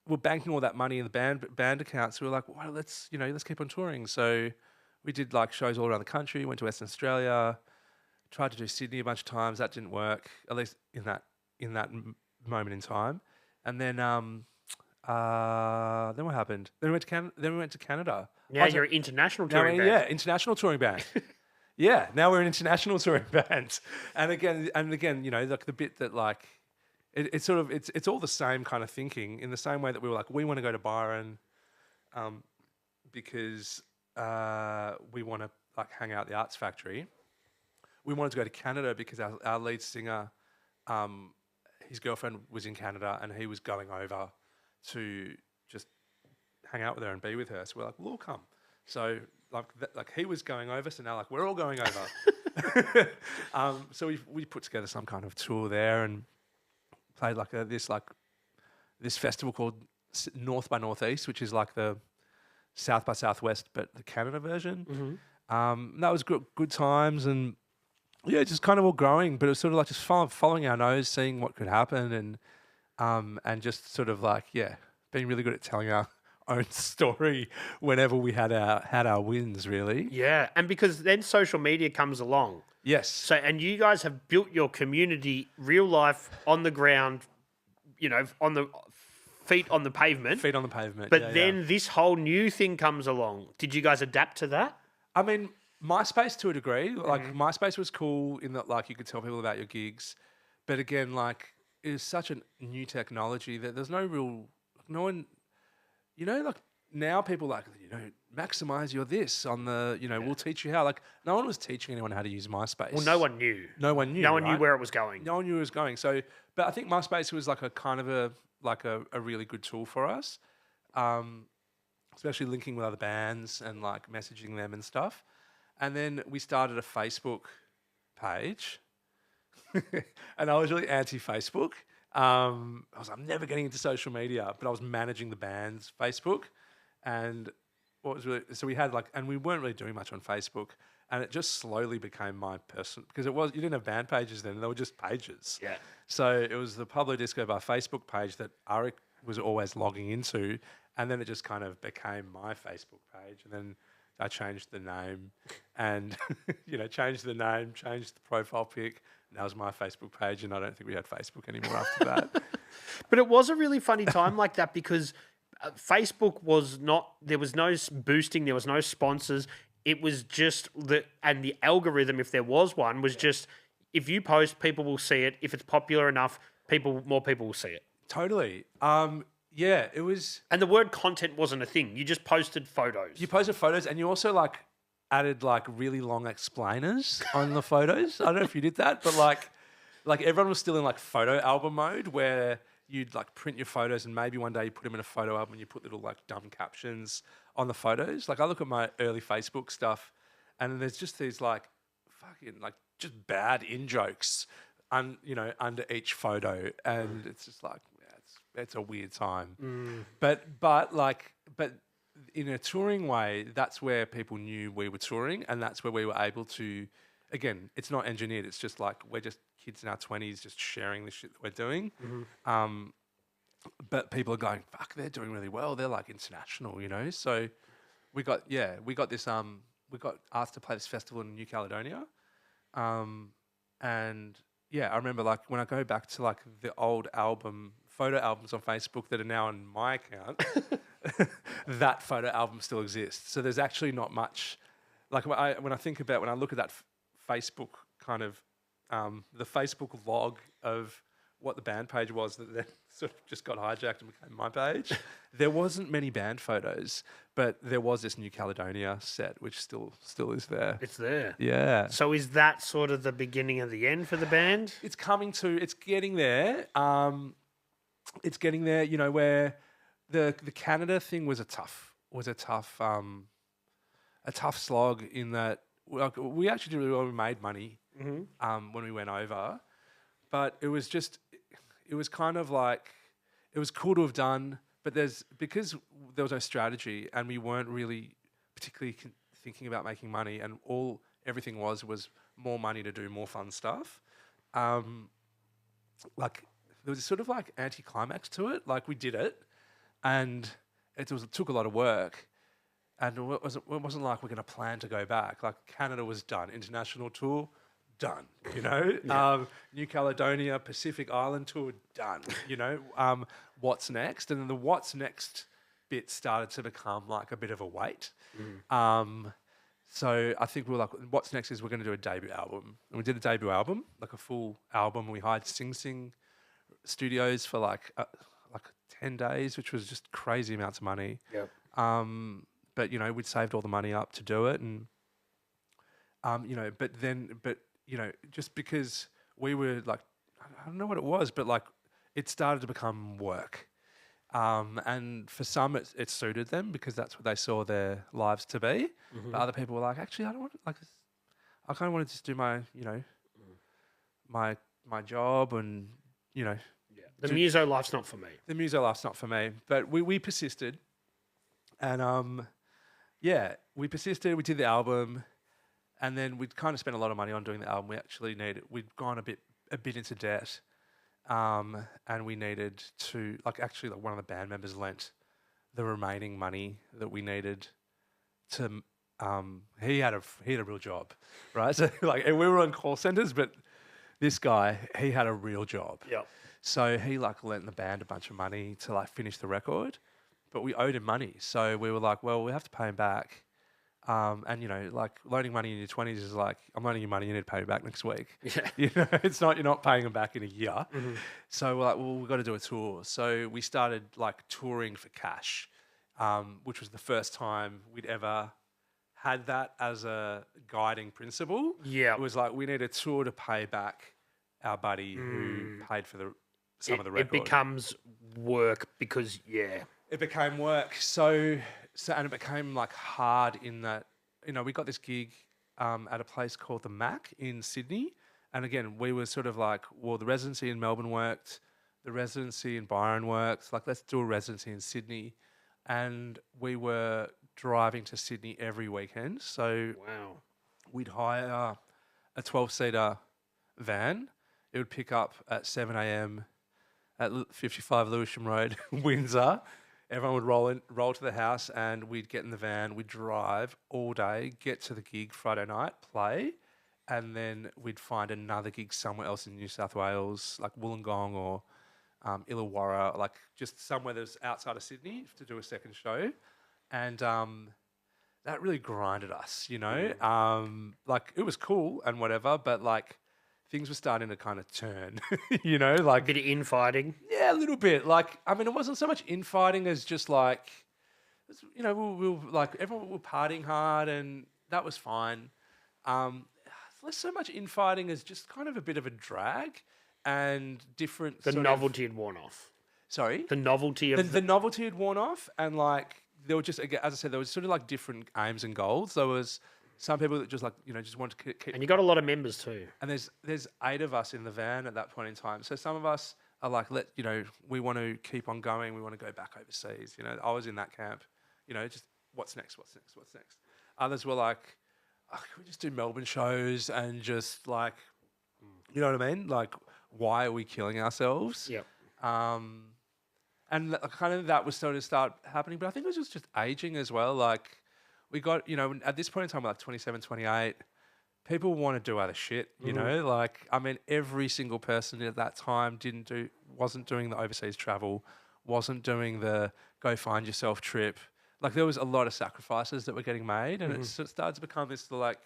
we're banking all that money in the band accounts. So we were like, well, let's keep on touring. So we did like shows all around the country. Went to Western Australia, tried to do Sydney a bunch of times. That didn't work, at least in that moment in time. And then what happened? Then we went to Canada. Now you're an international touring band. Yeah, international touring band. Yeah, now we're an international touring band. And again, like the bit that like it's all the same kind of thinking, in the same way that we were like, we want to go to Byron because we want to like hang out at the Arts Factory. We wanted to go to Canada because our lead singer, his girlfriend was in Canada and he was going over to just hang out with her and be with her. So we're like, we'll all come. So like he was going over, so now like we're all going over. So we put together some kind of tour there and played like this festival called North by Northeast, which is like the South by Southwest, but the Canada version. Mm-hmm. That was good times, and yeah, just kind of all growing, but it was sort of like just following our nose, seeing what could happen, and just sort of like being really good at telling our own story whenever we had our wins, really. Yeah, and because then social media comes along. Yes. So, and you guys have built your community, real life, on the ground, on the feet on the pavement. Feet on the pavement. But then this whole new thing comes along. Did you guys adapt to that? I mean, MySpace to a degree. Like MySpace was cool in that like you could tell people about your gigs, but again, like it is such a new technology that there's no one. Like now people like, maximize your this on the, we'll teach you how. Like no one was teaching anyone how to use MySpace. Well, no one knew. No one knew. No one knew right? where it was going. No one knew where it was going. So, but I think MySpace was like a kind of a really good tool for us, especially linking with other bands and like messaging them and stuff. And then we started a Facebook page, and I was really anti-Facebook. I'm never getting into social media, but I was managing the band's Facebook, and so we had and we weren't really doing much on Facebook, and it just slowly became my person, because you didn't have band pages then; they were just pages. Yeah. So it was the Pablo Disco Bar Facebook page that Arik was always logging into, and then it just kind of became my Facebook page, and then I changed the name, and changed the profile pic. That was my Facebook page, and I don't think we had Facebook anymore after that. But it was a really funny time like that, because Facebook there was no boosting, there was no sponsors. It was just the algorithm, if there was one, was just, if you post, people will see it. If it's popular enough, more people will see it. Totally. It was. And the word content wasn't a thing. You just posted photos. You posted photos, and you also added really long explainers on the photos. I don't know if you did that, but like everyone was still in photo album mode, where you'd print your photos, and maybe one day you put them in a photo album and you put little dumb captions on the photos. I look at my early Facebook stuff, and there's just these fucking just bad in jokes under each photo, and it's just it's a weird time. But in a touring way, that's where people knew we were touring, and that's where we were able to, again, it's not engineered. It's just we're just kids in our 20s just sharing the shit that we're doing. Mm-hmm. But people are going, fuck, they're doing really well. They're international, So we got this, we got asked to play this festival in New Caledonia. And yeah, I remember when I go back to the old photo albums on Facebook that are now on my account, that photo album still exists. So there's actually not much. When I look at that Facebook kind of the Facebook log of what the band page was that then sort of just got hijacked and became my page, there wasn't many band photos, but there was this New Caledonia set, which still is there. It's there. Yeah. So is that sort of the beginning of the end for the band? It's getting there. It's getting there, where the Canada thing was a tough slog, in that we actually did really well. We made money when we went over, but it was kind of it was cool to have done, but because there was no strategy and we weren't really particularly thinking about making money, and everything was more money to do more fun stuff. like there was sort of like anticlimax to it. Like we did it, and it took a lot of work, and it wasn't like we're going to plan to go back. Like Canada was done, international tour done. You know, New Caledonia, Pacific Island tour done. You know, what's next? And then the what's next bit started to become like a bit of a weight. So I think we were like, what's next is we're going to do a debut album. And we did a debut album, like a full album. And we hired Sing Sing Studios for like 10 days, which was just crazy amounts of money. Yep. But, you know, we'd saved all the money up to do it. And, you know, but you know, just because we were like, I don't know what it was, but like it started to become work. And for some, it suited them because that's what they saw their lives to be. But other people were like, actually, I don't want like this. I kind of want to just do my, you know, my job and, you know. Yeah. The muso life's not for me. The muso life's not for me. But we persisted. And, yeah, we persisted. We did the album. And then we'd kind of spent a lot of money on doing the album. We'd gone a bit into debt. And we needed to, like, actually, like one of the band members lent the remaining money that we needed to. He had a real job, right? So like, and we were on call centers, but this guy, he had a real job. Yep. So he like lent the band a bunch of money to like finish the record, but we owed him money, so we were like, well, we have to pay him back. And you know, like loaning money in your 20s is like, I'm loaning you money, you need to pay me back next week. Yeah. You know, you're not paying them back in a year. So we're like, well, we've got to do a tour. So we started like touring for cash, which was the first time we'd ever had that as a guiding principle. Yeah. It was like, we need a tour to pay back our buddy who paid for some of the record. It becomes work because, It became work. So and it became like hard in that, you know, we got this gig at a place called the Mac in Sydney. And again, we were sort of like, well, the residency in Melbourne worked, the residency in Byron worked, like let's do a residency in Sydney. And we were driving to Sydney every weekend. So wow. We'd hire a 12-seater van. It would pick up at 7 a.m. at 55 Lewisham Road, Windsor. Everyone would roll to the house, and we'd get in the van. We'd drive all day, get to the gig Friday night, play, and then we'd find another gig somewhere else in New South Wales, like Wollongong or Illawarra, like just somewhere that's outside of Sydney to do a second show. And that really grinded us, you know. Like it was cool and whatever, but like things were starting to kind of turn, you know, like A bit of infighting. yeah, a little bit. Like, I mean, it wasn't so much infighting as just like, you know, we were like, everyone were partying hard and that was fine. Less so much infighting as just kind of a bit of a drag and different. The novelty had worn off. Sorry? The novelty of The novelty had worn off, and like, there were just, again, as I said, there was sort of like different aims and goals. There was some people that just like, you know, just wanted to keep. And you got a lot of members too. And there's 8 of us in the van at that point in time. So some of us are like, you know, we want to keep on going. We want to go back overseas. You know, I was in that camp. You know, just what's next? What's next? What's next? Others were like, oh, can we just do Melbourne shows and just like, you know what I mean? Like, why are we killing ourselves? Yep. And kind of that was starting to start happening. But I think it was just aging as well. Like, we got, you know, at this point in time, we're like 27, 28, people want to do other shit, you know? Like, I mean, every single person at that time wasn't doing the overseas travel, wasn't doing the go find yourself trip. Like, there was a lot of sacrifices that were getting made, and it started to become this, like,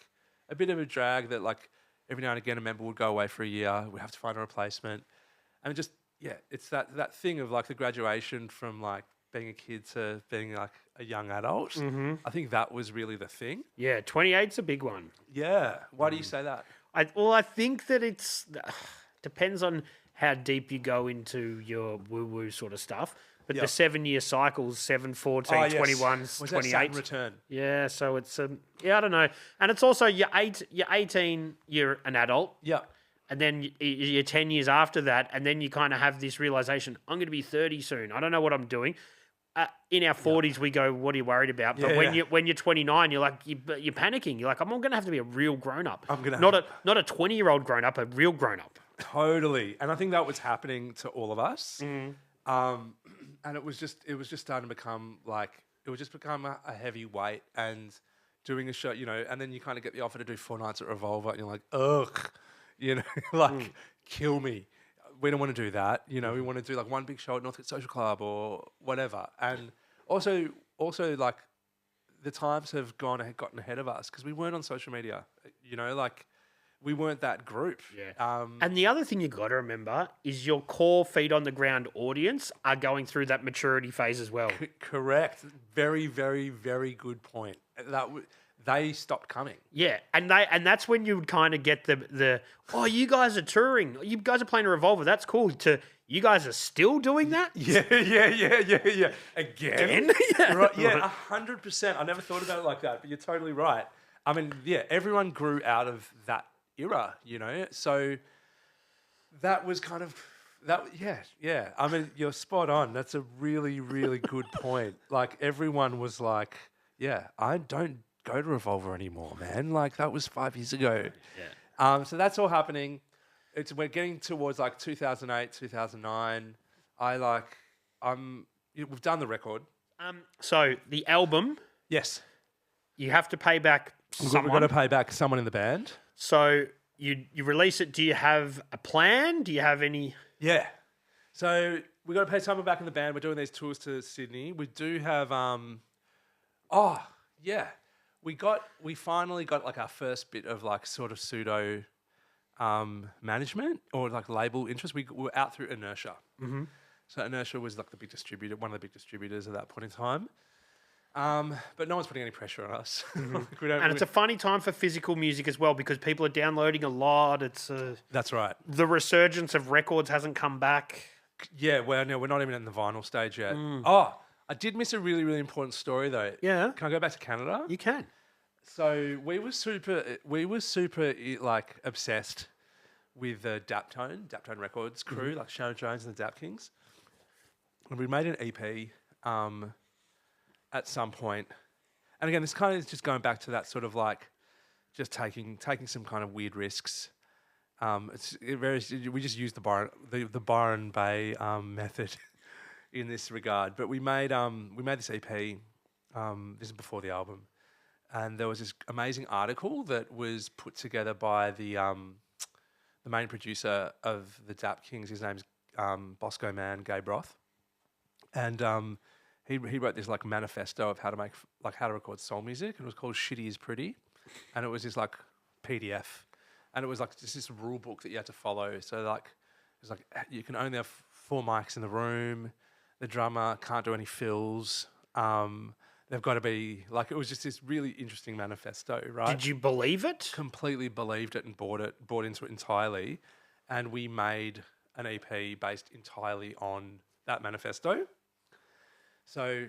a bit of a drag that, like, every now and again a member would go away for a year, we'd have to find a replacement. And it just, yeah, it's that thing of, like, the graduation from, like, being a kid to being like a young adult. I think that was really the thing. Yeah, 28's a big one. Yeah. Why do you say that? I think that it's depends on how deep you go into your woo-woo sort of stuff. But the 7-year cycles, 7, 14, 21, Was 28. that Saturn return? Yeah, so it's, I don't know. And it's also, you're 18, you're an adult. Yeah. And then you're 10 years after that, and then you kind of have this realization, I'm going to be 30 soon. I don't know what I'm doing. In our 40s, we go, what are you worried about? But when you're 29, you're like, you're panicking. You're like, I'm going to have to be a real grown-up. Not a 20-year-old grown-up, a real grown-up. Totally. And I think that was happening to all of us. And it was just starting to become like, it would just become a heavy weight, and doing a show, and then you kind of get the offer to do 4 nights at Revolver, and you're like, ugh, like, kill me. We don't want to do that. We want to do like one big show at Northcote Social Club or whatever. And also like, the times have gotten ahead of us because we weren't on social media, like, we weren't that group. Yeah. And the other thing you got to remember is your core feet on the ground audience are going through that maturity phase as well. Correct. Very, very, very good point. They stopped coming. Yeah, and that's when you would kind of get the oh, you guys are touring, you guys are playing a Revolver, that's cool. To you guys are still doing that? Yeah. Again? Yeah. Right, yeah, 100%. I never thought about it like that, but you're totally right. I mean, yeah, everyone grew out of that era, so that was kind of that. Yeah. I mean, you're spot on. That's a really, really good point. Like, everyone was like, yeah, I don't go to Revolver anymore, man. Like, that was 5 years ago. Yeah. So that's all happening. We're getting towards like 2008, 2009. We've done the record. So the album, Yes. you have to pay back someone. We've got to pay back someone in the band. So you release it. Do you have a plan? Do you have any? Yeah. So we got to pay someone back in the band. We're doing these tours to Sydney. We do have. We finally got like our first bit of like sort of pseudo management or like label interest. We were out through Inertia. Mm-hmm. So Inertia was like the big distributor, one of the big distributors at that point in time. But no one's putting any pressure on us. Mm-hmm. And it's a funny time for physical music as well because people are downloading a lot. That's right. The resurgence of records hasn't come back. Yeah, well, no, we're not even in the vinyl stage yet. Oh, I did miss a really, really important story though. Yeah. Can I go back to Canada? You can. So we were super like obsessed with the Daptone Records crew, like Shannon Jones and the Dap Kings. And we made an EP at some point. And again, this kind of is just going back to that sort of like just taking some kind of weird risks. We just used the Byron Bay method in this regard. But we made this EP. This is before the album, and there was this amazing article that was put together by the main producer of the Dap Kings. His name's Bosco Man Gabe Roth, and he wrote this like manifesto of how to record soul music, and it was called "Shitty is Pretty," and it was this like PDF, and it was like just this rule book that you had to follow. So like it was like you can only have 4 mics in the room. The drummer can't do any fills. They've got to be like, it was just this really interesting manifesto, right? Did you believe it? Completely believed it and bought into it entirely. And we made an EP based entirely on that manifesto. So,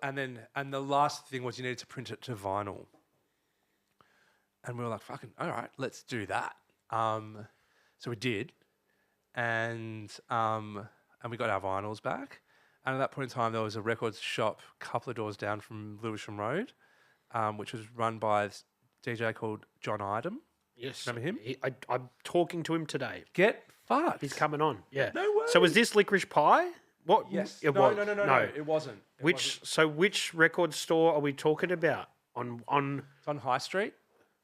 and the last thing was you needed to print it to vinyl. And we were like, fucking, all right, let's do that. So we did. And we got our vinyls back. And at that point in time, there was a records shop a couple of doors down from Lewisham Road, which was run by a DJ called John Idem. Yes. Remember him? I'm talking to him today. Get fucked. He's coming on. Yeah. No way. So was this Licorice Pie? What? Yes. It No, was. no, it wasn't. Which record store are we talking about? On It's on High Street.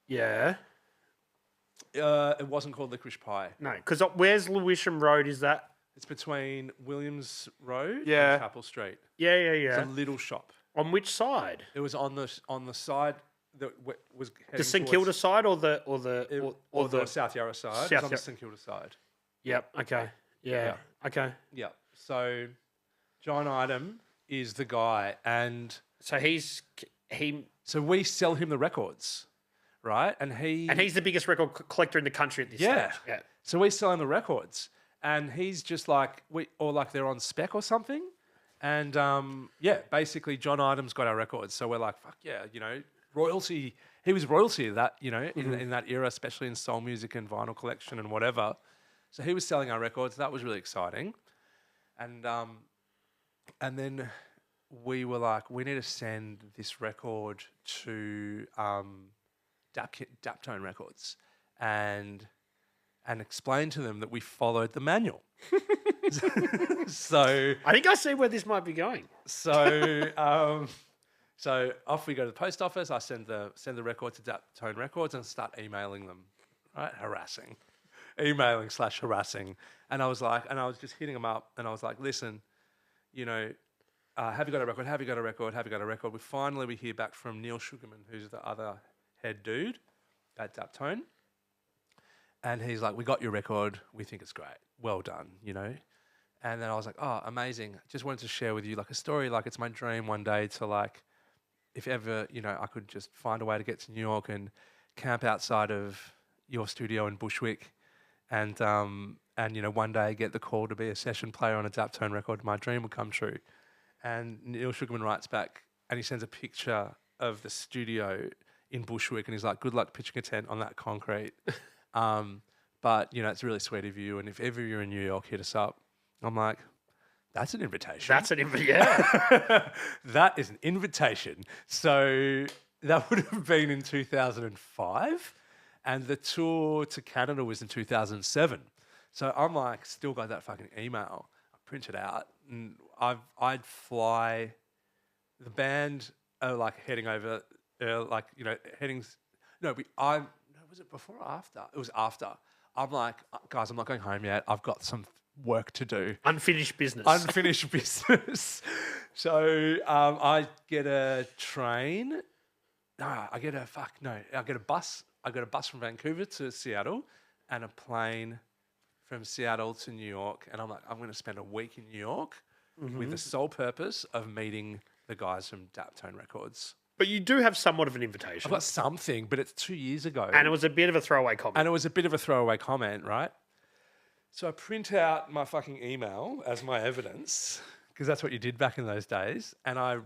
Yeah. It wasn't called Licorice Pie. No, because where's Lewisham Road? Is that? It's between Williams Road and Chapel Street. Yeah. It's a little shop. On which side? It was on the side that was heading The St Kilda side or the South Yarra side. It was on the St Kilda side. Yep. Okay. Yeah. Okay. Yeah. So John Idem is the guy, and so So we sell him the records, right? And he's the biggest record collector in the country at this stage. Yeah. So we sell him the records, and he's just like they're on spec or something, and basically John Idem's got our records. So we're like, fuck yeah, royalty. He was royalty of that, in that era, especially in soul music and vinyl collection and whatever. So he was selling our records. That was really exciting, and then we were like, we need to send this record to Daptone Records, and and explained to them that we followed the manual. So I think I see where this might be going. So off we go to the post office. I send the record to Daptone Records and start emailing them, right? Emailing/harassing. And I was just hitting them up, and I was like, listen, have you got a record? Have you got a record? Have you got a record? We hear back from Neil Sugarman, who's the other head dude at Daptone. And he's like, we got your record. We think it's great. Well done, And then I was like, oh, amazing. Just wanted to share with you like a story. Like it's my dream one day to like, if ever, I could just find a way to get to New York and camp outside of your studio in Bushwick and one day get the call to be a session player on a Daptone record. My dream would come true. And Neil Sugarman writes back and he sends a picture of the studio in Bushwick and he's like, good luck pitching a tent on that concrete. But, it's really sweet of you. And if ever you're in New York, hit us up. I'm like, that's an invitation. Yeah. That is an invitation. So that would have been in 2005. And the tour to Canada was in 2007. So I'm like, still got that fucking email. I print it out. And I'd fly. The band are like heading over, heading. No, was it before or after? It was after. I'm like, guys, I'm not going home yet. I've got some work to do. Unfinished business. So I get a train. I get a bus. I got a bus from Vancouver to Seattle and a plane from Seattle to New York. And I'm like, I'm going to spend a week in New York with the sole purpose of meeting the guys from Daptone Records. But you do have somewhat of an invitation. I've got something, but it's 2 years ago. And it was a bit of a throwaway comment. Right? So I print out my fucking email as my evidence, because that's what you did back in those days. And I've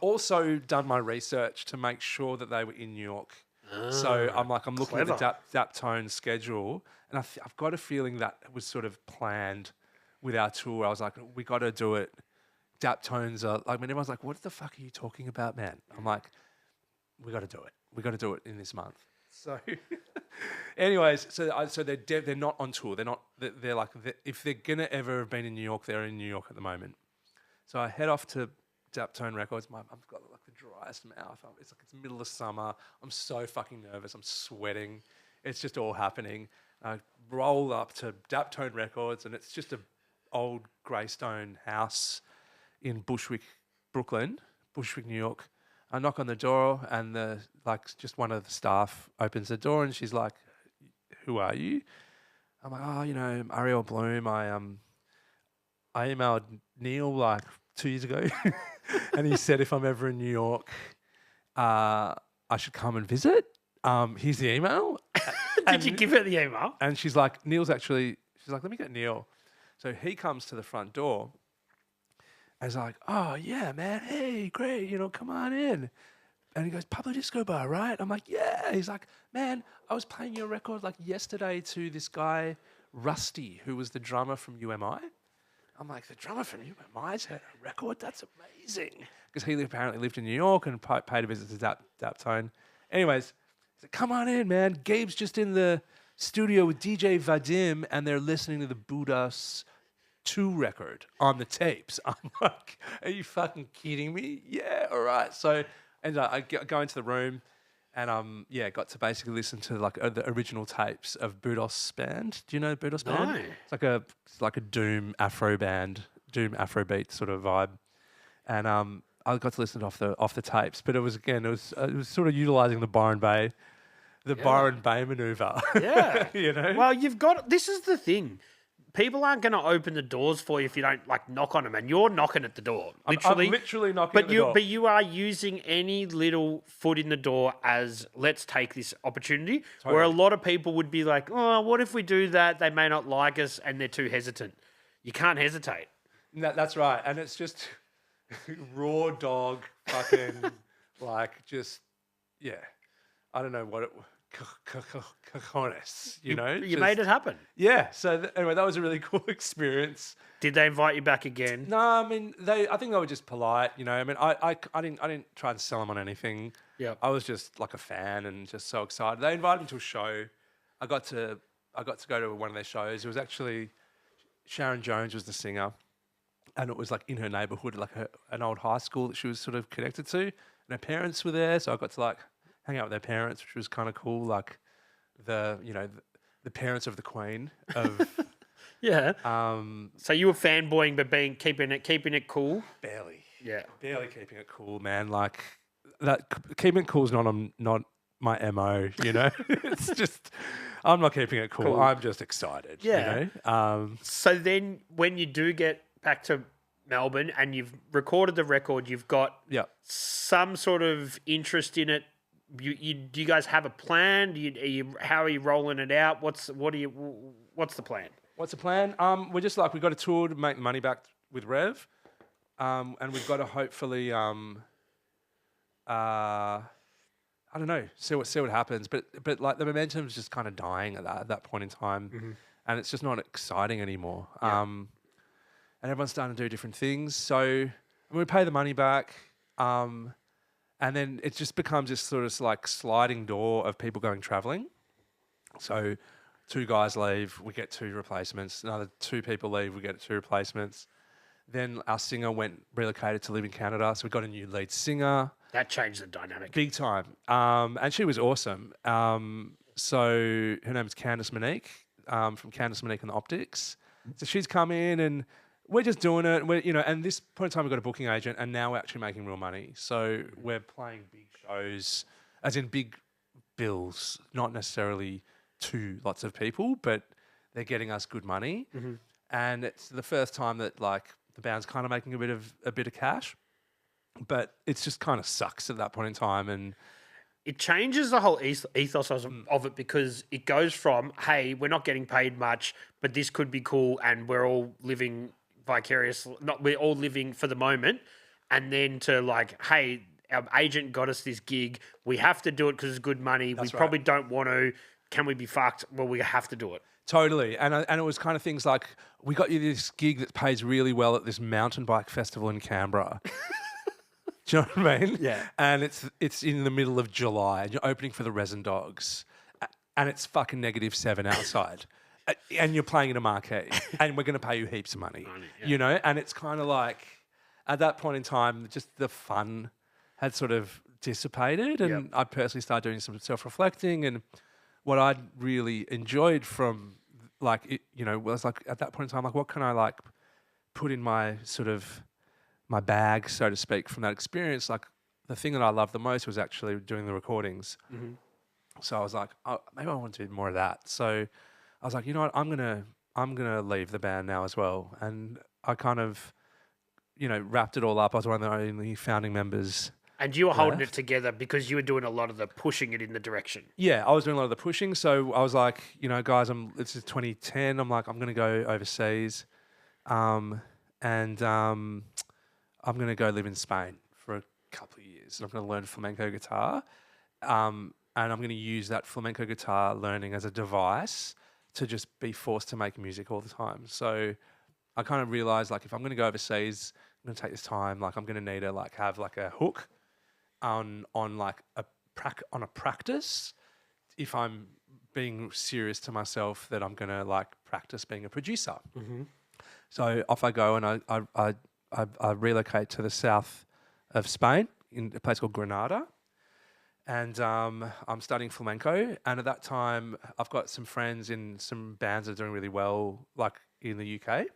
also done my research to make sure that they were in New York. So I'm looking at the Daptone schedule, and I've got a feeling that was sort of planned with our tour. I was like, we got to do it. Daptones are like, when everyone's like, what the fuck are you talking about, man? I'm like, we got to do it. We got to do it in this month. So, anyways, so they're not on tour. They're like, if they're gonna ever have been in New York, they're in New York at the moment. So I head off to Daptone Records. I've got like the driest mouth. It's like it's middle of summer. I'm so fucking nervous. I'm sweating. It's just all happening. I roll up to Daptone Records, and it's just a old greystone house in Bushwick, New York. I knock on the door, and just one of the staff opens the door, and she's like, "Who are you?" I'm like, "Oh, Ariel Blum. I emailed Neil like 2 years ago, and he said if I'm ever in New York, I should come and visit. Here's the email." Did you give her the email? And she's like, she's like, "Let me get Neil." So he comes to the front door. I was like, oh, yeah, man. Hey, great. Come on in. And he goes, Pablo Disco Bar, right? I'm like, yeah. He's like, man, I was playing your record like yesterday to this guy, Rusty, who was the drummer from UMI. I'm like, the drummer from UMI's had a record? That's amazing. Because he apparently lived in New York and paid a visit to Daptone. Anyways, he's like, come on in, man. Gabe's just in the studio with DJ Vadim, and they're listening to the Budas 2 record on the tapes. I'm like, are you fucking kidding me? Yeah, all right. So I go into the room and got to basically listen to like the original tapes of Budos Band. Do you know Budos Band? No. It's like a doom Afro band, doom Afrobeat sort of vibe. And I got to listen off the tapes, but it was sort of utilizing the Byron Bay maneuver. Yeah. Well, this is the thing. People aren't going to open the doors for you if you don't like knock on them, and you're knocking at the door. Literally, I'm literally knocking at the door. But you are using any little foot in the door as let's take this opportunity. Totally. Where a lot of people would be like, oh, what if we do that? They may not like us, and they're too hesitant. You can't hesitate. That's right, and it's just raw dog, fucking I don't know what it. Cojones, you made it happen. Yeah. So anyway, that was a really cool experience. Did they invite you back again? No, I mean I think they were just polite. I mean I didn't try and sell them on anything. Yeah. I was just like a fan and just so excited. They invited me to a show. I got to I got to go to one of their shows. It was actually Sharon Jones was the singer, and it was like in her neighborhood, like an old high school that she was sort of connected to, and her parents were there, so I got to like hang out with their parents, which was kind of cool. Like the parents of the Queen of Yeah. So you were fanboying, but keeping it cool. barely, Yeah. barely keeping it cool, man. Like that, keeping it cool is not my MO. You know, it's just I'm not keeping it cool. I'm just excited. Yeah. You know. So then, when you do get back to Melbourne and you've recorded the record, you've got some sort of interest in it. Do you guys have a plan? How are you rolling it out? What's the plan? What's the plan? We're just like, we've got a tour to make money back with Rev. And we've got to hopefully, I don't know, see what happens. But like the momentum's just kind of dying at that point in time. And it's just not exciting anymore. And everyone's starting to do different things. So we pay the money back. And then it just becomes this sort of like sliding door of people going traveling. So 2 guys leave, we get 2 replacements. Another 2 people leave, we get 2 replacements. Then our singer relocated to live in Canada, so we got a new lead singer. That changed the dynamic. Big time. And she was awesome. So her name's Candice Monique, from Candice Monique and the Optics. So she's come in and we're just doing it. And this point in time we've got a booking agent and now we're actually making real money. So we're playing big shows, as in big bills, not necessarily to lots of people, but they're getting us good money. And it's the first time that like the band's kind of making a bit of cash, but it's just kind of sucks at that point in time. And it changes the whole ethos of it, because it goes from, hey, we're not getting paid much, but this could be cool and we're all living we're all living for the moment, and then to like, hey, our agent got us this gig, we have to do it because it's good money. That's we probably don't want to. Can we be fucked? Well, we have to do it. Totally. And it was kind of things like, we got you this gig that pays really well at this mountain bike festival in Canberra. Do you know what I mean? Yeah. And it's in the middle of July and you're opening for the Resin Dogs and it's fucking -7 outside. And you're playing in a marquee and we're going to pay you heaps of money. You know? And it's kind of like, at that point in time, just the fun had sort of dissipated, and I personally started doing some self-reflecting, and what I'd really enjoyed from like it, was like at that point in time, like what can I like put in my sort of my bag, so to speak, from that experience. Like the thing that I loved the most was actually doing the recordings. So I was like, oh, maybe I want to do more of that. So I was like, you know what, I'm gonna leave the band now as well. And I kind of, wrapped it all up. I was one of the only founding members. And you were holding it together because you were doing a lot of the pushing it in the direction. Yeah, I was doing a lot of the pushing. So I was like, guys, this is 2010. I'm like, I'm going to go overseas. And I'm going to go live in Spain for a couple of years. And I'm going to learn flamenco guitar. And I'm going to use that flamenco guitar learning as a device to just be forced to make music all the time. So I kind of realized, like, if I'm going to go overseas, I'm going to take this time. Like, I'm going to need to like have like a hook on like a practice. If I'm being serious to myself, that I'm going to like practice being a producer. So off I go, and I relocate to the south of Spain in a place called Granada. And I'm studying flamenco. And at that time, I've got some friends in some bands that are doing really well, like in the UK.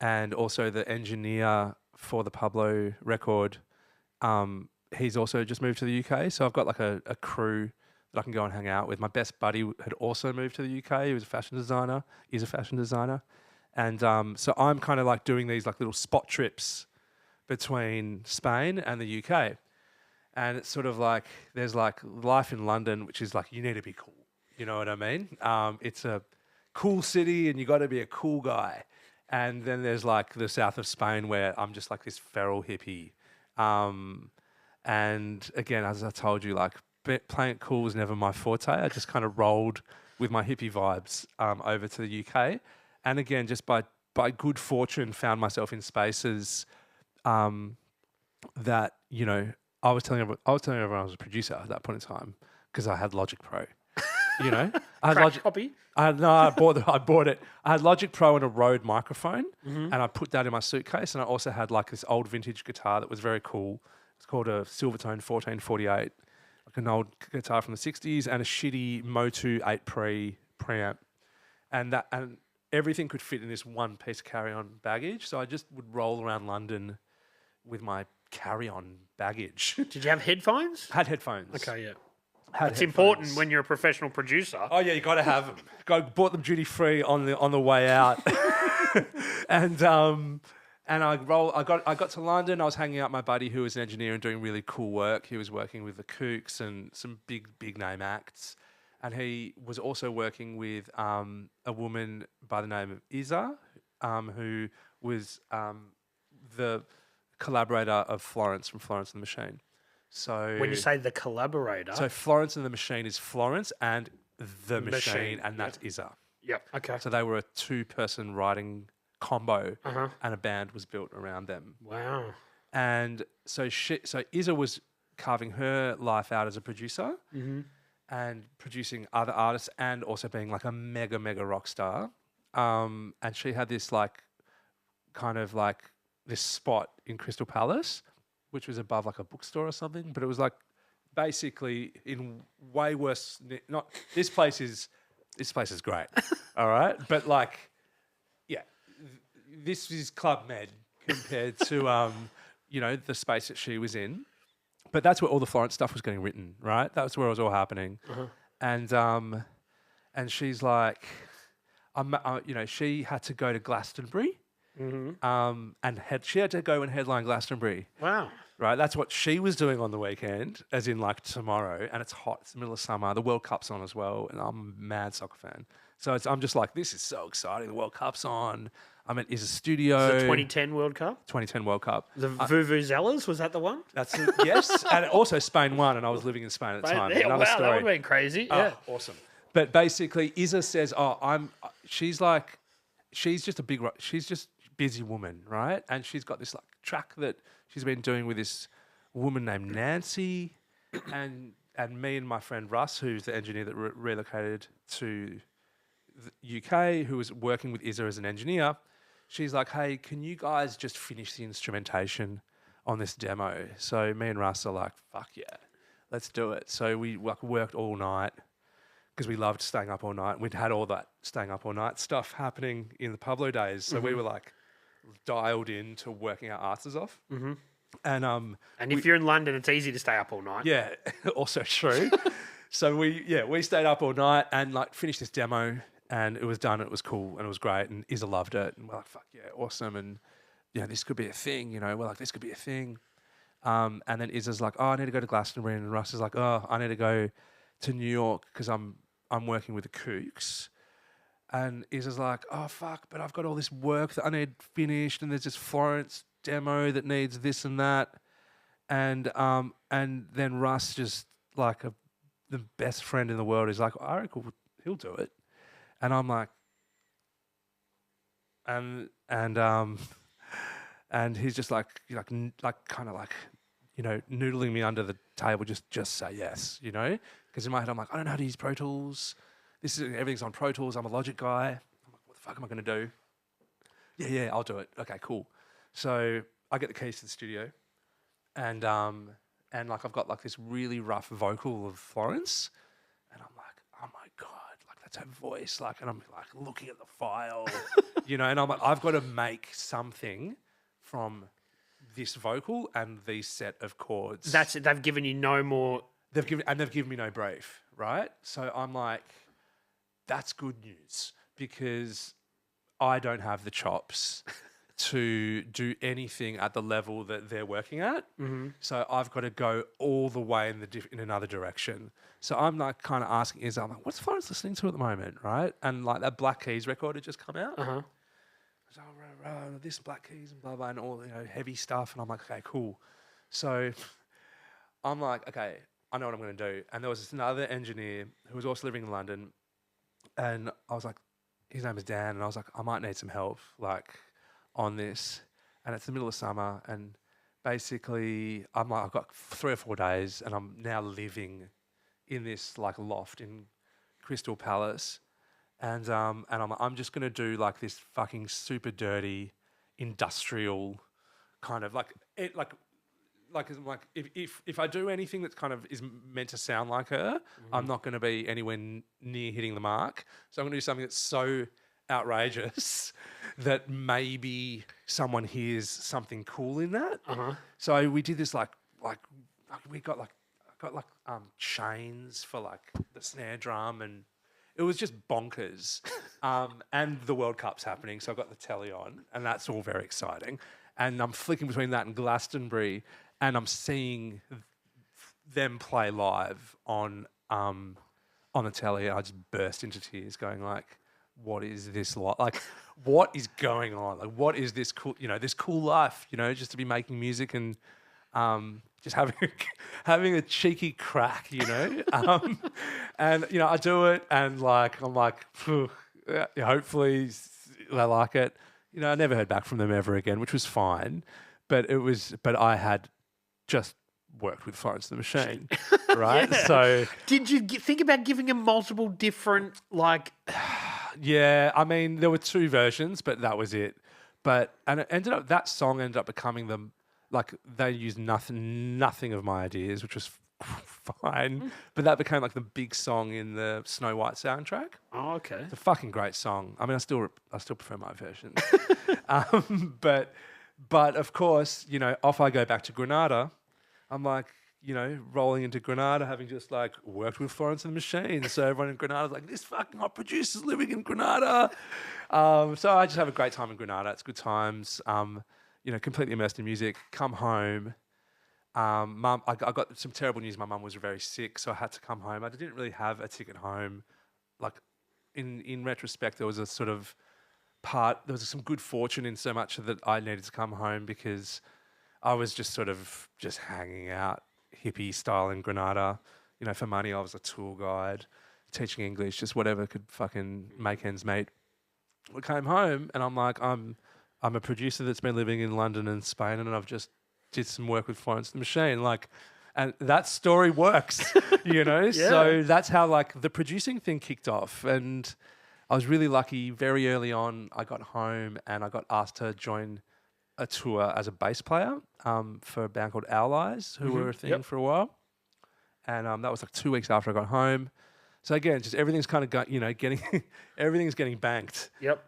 And also the engineer for the Pablo record, he's also just moved to the UK. So I've got like a crew that I can go and hang out with. My best buddy had also moved to the UK. He was a fashion designer. He's a fashion designer. And so I'm kind of like doing these like little spot trips between Spain and the UK. And it's sort of like, there's like life in London, which is like, you need to be cool. You know what I mean? It's a cool city and you got to be a cool guy. And then there's like the south of Spain where I'm just like this feral hippie. And again, as I told you, like playing it cool was never my forte. I just kind of rolled with my hippie vibes over to the UK. And again, just by good fortune, found myself in spaces that, I was telling everyone I was a producer at that point in time because I had Logic Pro. You know, I had Cracked copy. I bought it. I had Logic Pro and a Rode microphone, and I put that in my suitcase. And I also had like this old vintage guitar that was very cool. It's called a Silvertone 1448, like an old guitar from the 60s, and a shitty Motu 8 preamp, and everything could fit in this one piece of carry-on baggage. So I just would roll around London with my carry-on baggage. Did you have headphones? Had headphones. Okay, yeah. Had It's headphones. important when you're a professional producer. Oh yeah, you got to have them. Bought them duty free on the way out, and I got to London. I was hanging out with my buddy who was an engineer and doing really cool work. He was working with the Kooks and some big name acts, and he was also working with a woman by the name of Isa, who was the collaborator of Florence from Florence and the Machine. So When you say the collaborator. so Florence and the Machine is Florence and the Machine, and that's Isa. Yep. Okay. So they were a 2-person writing combo, Uh-huh. and a band was built around them. Wow. And so Isa was carving her life out as a producer and producing other artists, and also being like a mega rock star. And she had this like kind of like this spot in Crystal Palace, which was above like a bookstore or something, but it was like basically in way worse. Not this place is great, all right, but like, yeah, this is Club Med compared to the space that she was in. But that's where all the Florence stuff was getting written, right? That's where it was all happening, and she's like, she had to go to Glastonbury. She had to go and headline Glastonbury. Wow. Right, that's what she was doing on the weekend, as in like tomorrow, and it's hot. It's the middle of summer. The World Cup's on as well, and I'm a mad soccer fan. So I'm just like, this is so exciting. The World Cup's on. I'm at Is a Studio. The 2010 World Cup? 2010 World Cup. The Vuvuzelas, was that the one? That's yes, and also Spain won, and I was living in Spain at the time. Yeah, Another wow, story. that would have been crazy. Yeah. Awesome. But basically, Isa says, she's just she's just busy woman, right? And she's got this like track that she's been doing with this woman named Nancy, and me and my friend Russ, who's the engineer that relocated to the UK, who was working with Isa as an engineer. She's like, hey, can you guys just finish the instrumentation on this demo? So me and Russ are like, fuck yeah, let's do it. So we like worked all night because we loved staying up all night. We'd had all that staying up all night stuff happening in the Pablo days. So we were like dialed in to working our asses off. And if you're in London, it's easy to stay up all night. yeah, also true. So we stayed up all night and like finished this demo, and it was done. It was cool and it was great, and Isa loved it, and we're like, fuck yeah, awesome, and this could be a thing. We're like, this could be a thing. And then Isa's like, oh, I need to go to Glastonbury, and Russ is like, oh, I need to go to New York because I'm working with the Kooks. And Isa's like, oh fuck, but I've got all this work that I need finished, and there's this Florence demo that needs this and that, and then Russ, just like the best friend in the world, is like, I reckon he'll do it, and I'm like, and he's just like kind of like, noodling me under the table, just say yes, because in my head I'm like, I don't know how to use Pro Tools. Everything's on Pro Tools. I'm a Logic guy. I'm like, what the fuck am I going to do? Yeah, I'll do it. Okay, cool. So I get the keys to the studio, and like I've got like this really rough vocal of Florence, and I'm like, oh my god, like that's her voice, like, and I'm like looking at the file, and I'm like, I've got to make something from this vocal and these set of chords. That's it. They've given you no more. They've given me no brief, right? So I'm like, that's good news, because I don't have the chops to do anything at the level that they're working at. So I've got to go all the way in another direction. So I'm like kind of asking Isa, I'm like, what's Florence listening to at the moment, right? And like that Black Keys record had just come out. So this Black Keys and blah blah and all heavy stuff, and I'm like, okay, cool. So I'm like, okay, I know what I'm going to do. And there was another engineer who was also living in London, and I was like, his name is Dan, and I was like, I might need some help, like, on this. And it's the middle of summer, and basically I'm like, I've got 3 or 4 days, and I'm now living in this like loft in Crystal Palace, and I'm just gonna do like this fucking super dirty, industrial kind of if I do anything that's kind of is meant to sound like her, I'm not going to be anywhere near hitting the mark. So I'm going to do something that's so outrageous that maybe someone hears something cool in that. So we did this like we got chains for like the snare drum, and it was just bonkers. And the World Cup's happening, so I got the telly on, and that's all very exciting. And I'm flicking between that and Glastonbury, and I'm seeing them play live on the telly. I just burst into tears, going like, "What is this like? Like, what is going on? Like, what is this cool? This cool life? Just to be making music and just having a cheeky crack, and I do it, and like I'm like, hopefully they like it. I never heard back from them ever again, which was fine, but I had just worked with Florence and the Machine, right? Yeah. So did you think about giving them multiple different like? Yeah, I mean there were 2 versions, but that was it. And that song ended up becoming they used nothing of my ideas, which was fine. But that became like the big song in the Snow White soundtrack. Oh, okay. It's a fucking great song. I mean, I still prefer my version. But of course, off I go back to Granada. I'm like, rolling into Granada, having just like worked with Florence and the Machine. So everyone in Granada's like, this fucking hot producer's living in Granada. So I just have a great time in Granada. It's good times. Completely immersed in music. Come home. Mum, I got some terrible news. My mum was very sick, so I had to come home. I didn't really have a ticket home. Like, in retrospect, there was some good fortune in so much that I needed to come home because I was just sort of just hanging out hippie style in Granada. For money, I was a tour guide, teaching English, just whatever could fucking make ends meet. I came home and I'm like, I'm a producer that's been living in London and Spain, and I've just did some work with Florence and the Machine. And that story works, Yeah. So that's how the producing thing kicked off. And I was really lucky. Very early on, I got home and I got asked to join a tour as a bass player for a band called Owl Eyes, who were a thing for a while. And that was 2 weeks after I got home. So again, just everything's kind of everything's getting banked. Yep.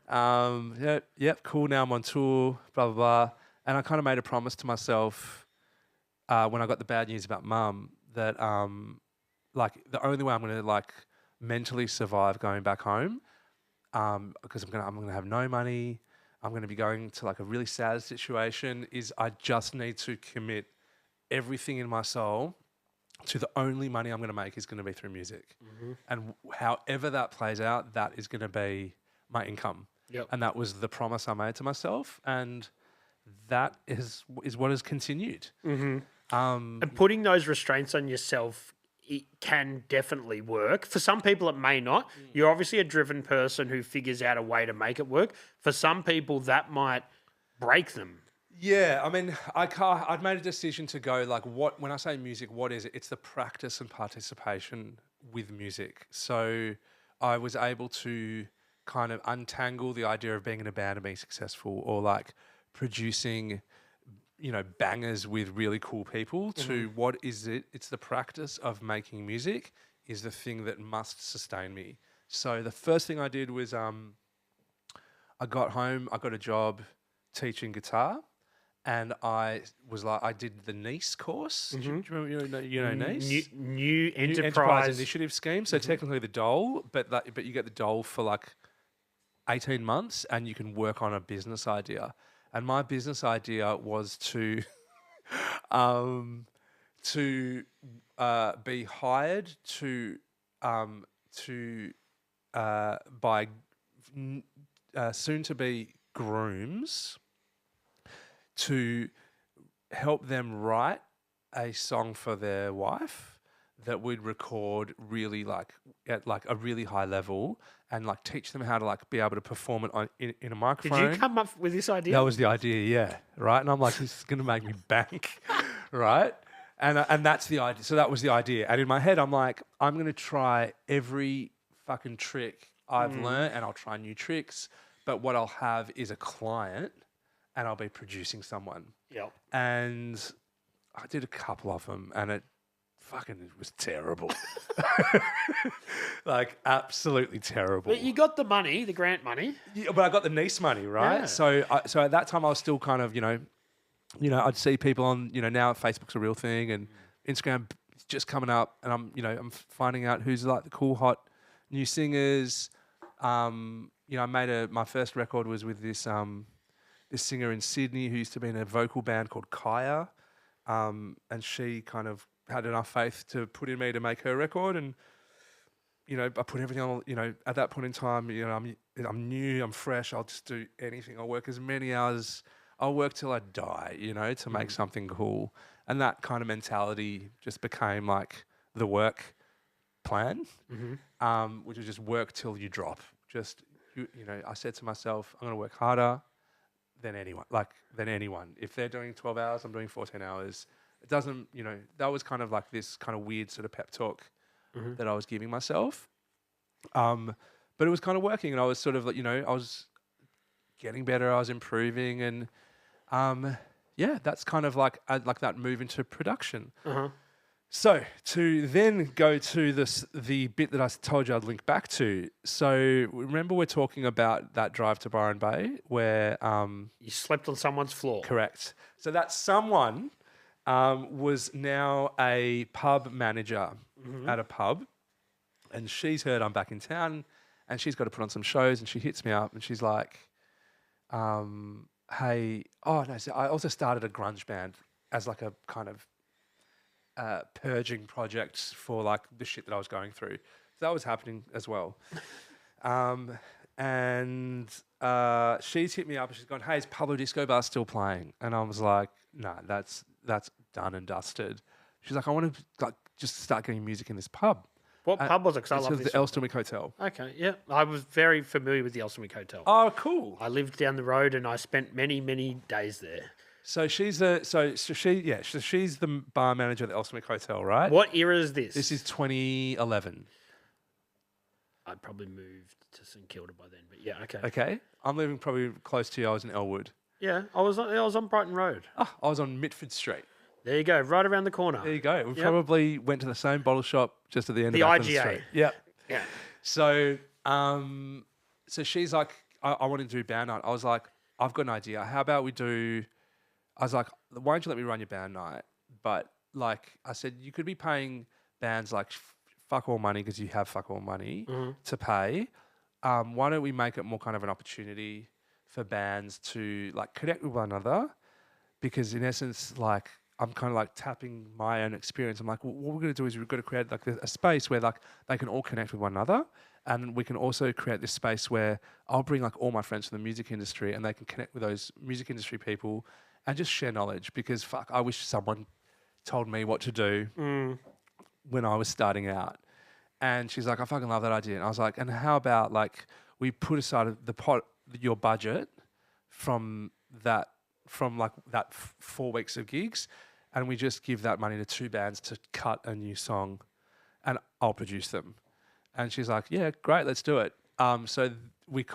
Yep. Cool. Now I'm on tour. Blah blah blah. And I kind of made a promise to myself when I got the bad news about Mum that the only way I'm going to mentally survive going back home, because I'm gonna have no money, I'm going to be going to a really sad situation, is I just need to commit everything in my soul to the only money I'm going to make is going to be through music. And however that plays out, that is going to be my income. Yep. And that was the promise I made to myself. And that is what has continued. And putting those restraints on yourself, it can definitely work. For some people, it may not. You're obviously a driven person who figures out a way to make it work. For some people, that might break them. Yeah, I mean, I'd made a decision to go when I say music, what is it? It's the practice and participation with music. So I was able to kind of untangle the idea of being in a band and being successful, or producing, bangers with really cool people, to what is it? It's the practice of making music is the thing that must sustain me. So the first thing I did was I got home, I got a job teaching guitar. And I did the NEIS course. Do you remember, NEIS? New Enterprise Initiative Scheme. So technically the dole, but you get the dole for 18 months, and you can work on a business idea. And my business idea was to be hired to by soon to be grooms, to help them write a song for their wife that we'd record really at a really high level, and teach them how to be able to perform it in a microphone. Did you come up with this idea? That was the idea, yeah. Right? And I'm like, this is going to make me bank, right? And that's the idea. So that was the idea. And in my head, I'm like, I'm going to try every fucking trick I've learned, and I'll try new tricks. But what I'll have is a client, and I'll be producing someone. Yep. And I did a couple of them, and it was terrible. Like, absolutely terrible. But you got the money, the grant money. Yeah, but I got the niece money, right? Yeah. So at that time, I was still kind of, I'd see people on, now Facebook's a real thing, and Instagram is just coming up, and I'm finding out who's like the cool, hot new singers. I made my first record was with this singer in Sydney who used to be in a vocal band called Kaya, and she kind of had enough faith to put in me to make her record, and I put everything on. At that point in time, I'm new, I'm fresh. I'll just do anything. I'll work as many hours. I'll work till I die. To make something cool, and that kind of mentality just became like the work plan, which is just work till you drop. Just I said to myself, I'm going to work harder than anyone. If they're doing 12 hours, I'm doing 14 hours. It doesn't, that was kind of like this kind of weird sort of pep talk that I was giving myself. But it was kind of working, and I was sort of like, I was getting better, I was improving, and that's kind of like that move into production. So to then go to the bit that I told you I'd link back to. So remember we're talking about that drive to Byron Bay where You slept on someone's floor. correct. So that someone was now a pub manager at a pub, and she's heard I'm back in town, and she's got to put on some shows, and she hits me up, and she's like, "Hey, so I also started a grunge band as like a kind of purging project for like the shit that I was going through." So that was happening as well. And she's hit me up and she's gone, "Hey, is Pablo Disco Bar still playing?" And I was like, "No, that's done and dusted." She's like, "I want to like just start getting music in this pub." What pub was it? 'Cause I It's love the this. Elstonwick Hotel. Okay, yeah. I was very familiar with the Elstonwick Hotel. Oh, cool. I lived down the road and I spent many, many days there. So she's the bar manager at the Elstonwick Hotel, right? What era is this? This is 2011. I'd probably moved to St Kilda by then, but yeah, okay. Okay, I'm living probably close to you. I was in Elwood. Yeah, I was on Brighton Road. Oh, I was on Mitford Street. There you go, right around the corner. There you go. We probably went to the same bottle shop just at the end The of Athens IGA. Street. Yeah. Yeah. So, so she's like, I want to do band night. I was like, I've got an idea. How about we do? I was like, why don't you let me run your band night? But like I said, you could be paying bands like fuck all money because you have fuck all money to pay. Why don't we make it more kind of an opportunity for bands to like connect with one another? Because in essence, like I'm kind of like tapping my own experience. I'm like, well, what we're going to do is we've got to create like a space where like they can all connect with one another. And we can also create this space where I'll bring like all my friends from the music industry and they can connect with those music industry people and just share knowledge, because fuck, I wish someone told me what to do when I was starting out. And she's like, I fucking love that idea. And I was like, and how about like we put aside your budget from that 4 weeks of gigs, and we just give that money to 2 bands to cut a new song, and I'll produce them. And she's like, yeah, great, let's do it. So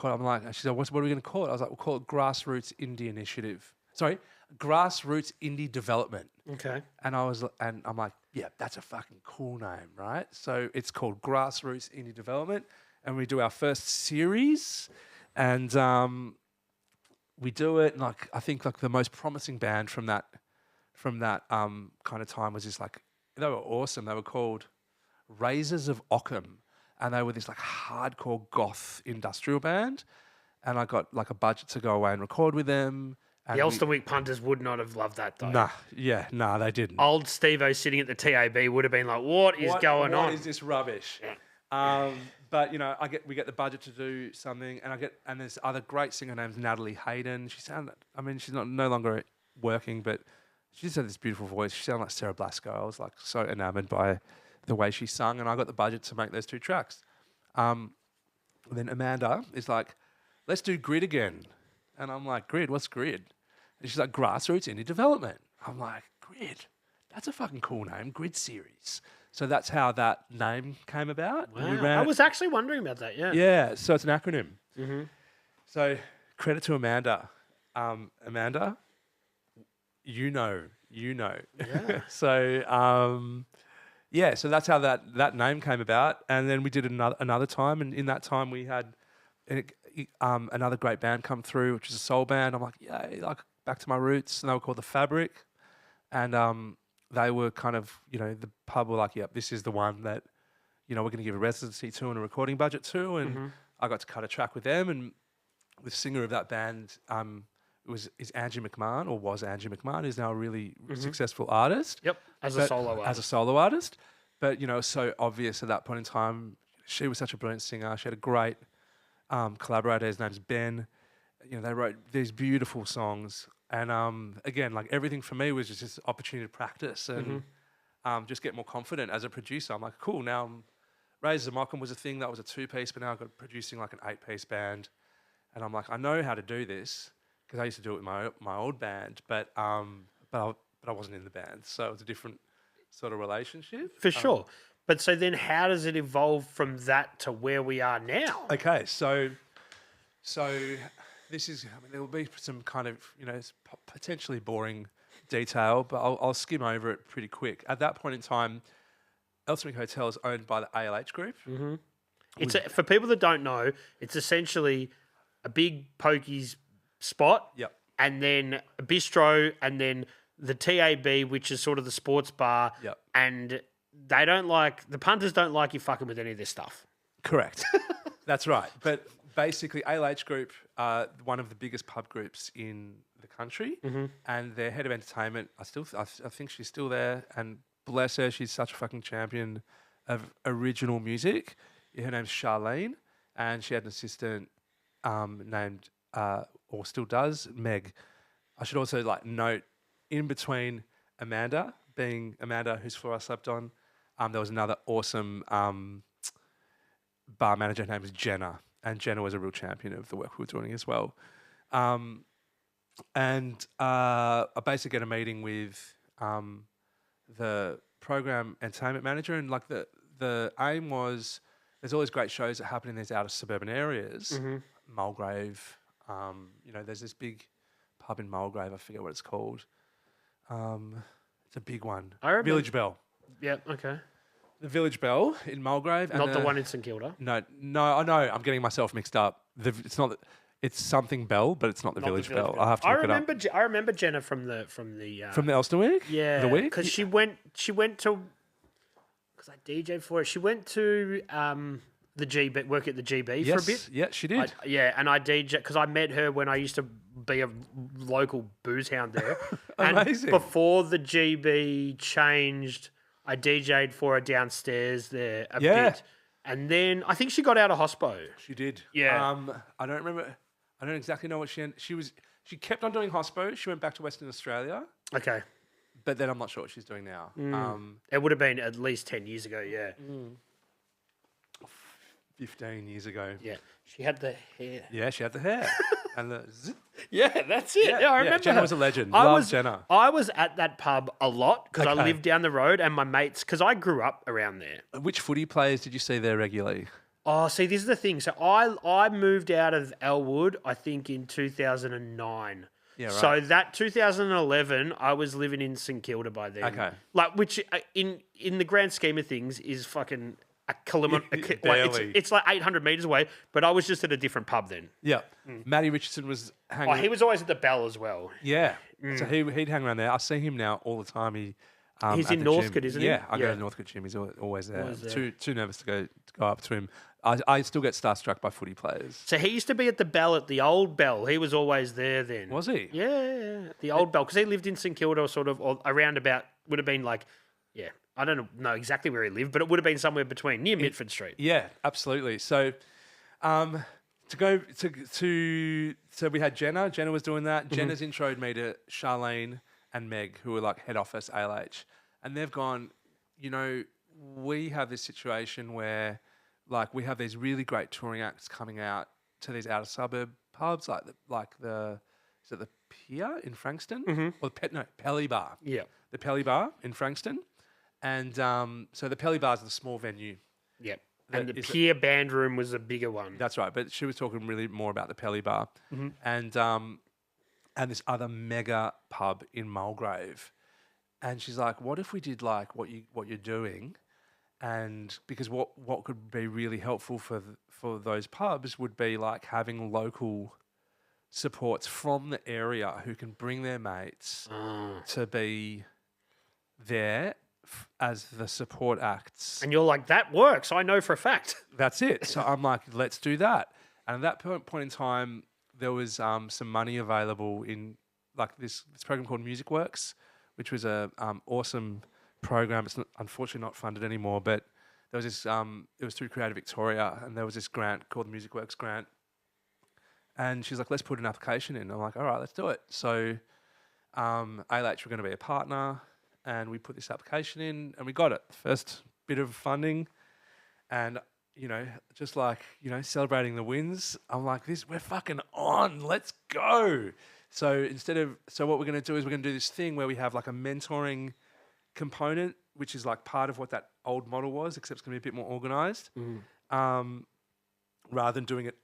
I'm like, she said, what are we going to call it? I was like, we'll call it Grassroots Indie Initiative. Sorry, Grassroots Indie Development. Okay. And I'm like, yeah, that's a fucking cool name, right? So it's called Grassroots Indie Development, and we do our first series, and we do it. And like, I think like the most promising band from that kind of time was just like, they were awesome. They were called Razors of Occam, and they were this like hardcore goth industrial band. And I got like a budget to go away and record with them. And The Elstonwick punters would not have loved that though. Nah, they didn't. Old Steve-O sitting at the TAB would have been like, what is going on? What is this rubbish? But we get the budget to do something, and there's other great singer named Natalie Hayden. She's no longer working, but she just had this beautiful voice. She sounded like Sarah Blasco. I was like so enamored by the way she sung, and I got the budget to make those 2 tracks. Then Amanda is like, let's do Grid again. And I'm like, Grid? What's Grid? And she's like, Grassroots Indie Development. I'm like, Grid? That's a fucking cool name, Grid Series. So that's how that name came about. Wow. We ran I was actually wondering about that. Yeah. Yeah, so it's an acronym. Mm-hmm. So credit to Amanda. Amanda, you know. Yeah. So that's how that name came about. And then we did another time, and in that time we had another great band come through, which is a soul band. I'm like, yay, like back to my roots. And they were called The Fabric. And they were kind of, the pub were like, yep, this is the one that, we're going to give a residency to and a recording budget to. And I got to cut a track with them. And the singer of that band is Angie McMahon, or was Angie McMahon, who's now a really successful artist. Yep. As a solo artist. But, it was so obvious at that point in time. She was such a brilliant singer. She had a great collaborator. His name's Ben. They wrote these beautiful songs. And again, like everything for me was just this opportunity to practice and just get more confident as a producer. I'm like, cool, now Razor Mockham was a thing that was a 2-piece, but now I've got producing like an 8-piece band. And I'm like, I know how to do this because I used to do it with my old band, but I wasn't in the band. So it was a different sort of relationship. For sure. But so then how does it evolve from that to where we are now? Okay, so this is, there will be some kind of, it's potentially boring detail, but I'll skim over it pretty quick. At that point in time, Elsternwick Hotel is owned by the ALH Group. Mm-hmm. For people that don't know, it's essentially a big pokies spot, and then a bistro, and then the TAB, which is sort of the sports bar, and the punters don't like you fucking with any of this stuff. Correct. That's right. But basically, ALH Group are one of the biggest pub groups in the country, and their head of entertainment, I think she's still there, and bless her, she's such a fucking champion of original music. Her name's Charlene, and she had an assistant named, or still does, Meg. I should also note, in between Amanda, whose floor I slept on, there was another awesome bar manager. Her name was Jenna. And Jenna was a real champion of the work we were doing as well. I basically get a meeting with the program entertainment manager, and the aim was, there's always great shows that happen in these outer suburban areas. Mulgrave, there's this big pub in Mulgrave, I forget what it's called. It's a big one. Village Bell. Yeah, okay. The Village Bell in Mulgrave. Not the one in St Kilda. No, I know. I'm getting myself mixed up. It's something Bell, but it's not the Village Bell. I'll have to look it up. I remember Jenna from the from the Elsternwick. Yeah, the week, because she went to, because I DJ'd for it. She went to the GB, work at the GB for a bit. Yeah, she did. And I DJ because I met her when I used to be a local booze hound there. Amazing. And before the GB changed, I DJ'd for her downstairs there a bit. And then I think she got out of hospo. She did. Yeah. I don't remember. I don't exactly know what she kept on doing hospo. She went back to Western Australia. Okay. But then I'm not sure what she's doing now. It would have been at least 10 years ago, yeah. 15 years ago. Yeah. She had the hair. Yeah, she had the hair. And the zip. Yeah, that's it. Yeah, I remember Jenna her. was a legend. Love Jenna. I was at that pub a lot because I lived down the road, and my mates, because I grew up around there. Which footy players did you see there regularly? Oh, see, this is the thing. So I moved out of Elwood, I think, in 2009. Yeah, right. So that 2011, I was living in St Kilda by then. Okay. Which in the grand scheme of things is fucking a kilometre. It's like 800 metres away, but I was just at a different pub then. Yeah. Matty Richardson was hanging. Oh, he was always at the Bell as well. Yeah. So he'd hang around there. I see him now all the time. He's in Northcote, isn't he? Yeah, I go to Northcote Gym. He's always there. Too nervous to go up to him. I still get starstruck by footy players. So he used to be at the Bell, at the old Bell. He was always there then. Was he? Yeah, the old Bell. Because he lived in St Kilda, sort of, or around about, would have been like, I don't know exactly where he lived, but it would have been somewhere between, near Mitford Street. Yeah, absolutely. So so we had Jenna. Jenna was doing that. Jenna's introed me to Charlene and Meg, who were like head office ALH. And they've gone, we have this situation where we have these really great touring acts coming out to these outer suburb pubs, is it the Pier in Frankston? Or Pelly Bar. Yeah. The Pelly Bar in Frankston. And so the Pelly Bar's the small venue. Yep. That And the is Pier Band Room was a bigger one. That's right. But she was talking really more about the Pelly Bar, and this other mega pub in Mulgrave. And she's like, "What if we did like what you're doing?" And because what could be really helpful for those pubs would be like having local supports from the area who can bring their mates to be there as the support acts. And you're like, that works. I know for a fact. That's it. So I'm like, let's do that. And at that point in time, there was some money available in like this program called Music Works, which was a awesome program. It's unfortunately not funded anymore, but there was this. It was through Creative Victoria, and there was this grant called the Music Works grant. And she's like, let's put an application in. I'm like, all right, let's do it. So ALH were going to be a partner, and we put this application in, and we got it. First bit of funding, and just like celebrating the wins. I'm like, we're fucking on. Let's go. So what we're going to do is we're going to do this thing where we have like a mentoring component, which is like part of what that old model was, except it's going to be a bit more organized. Rather than doing it,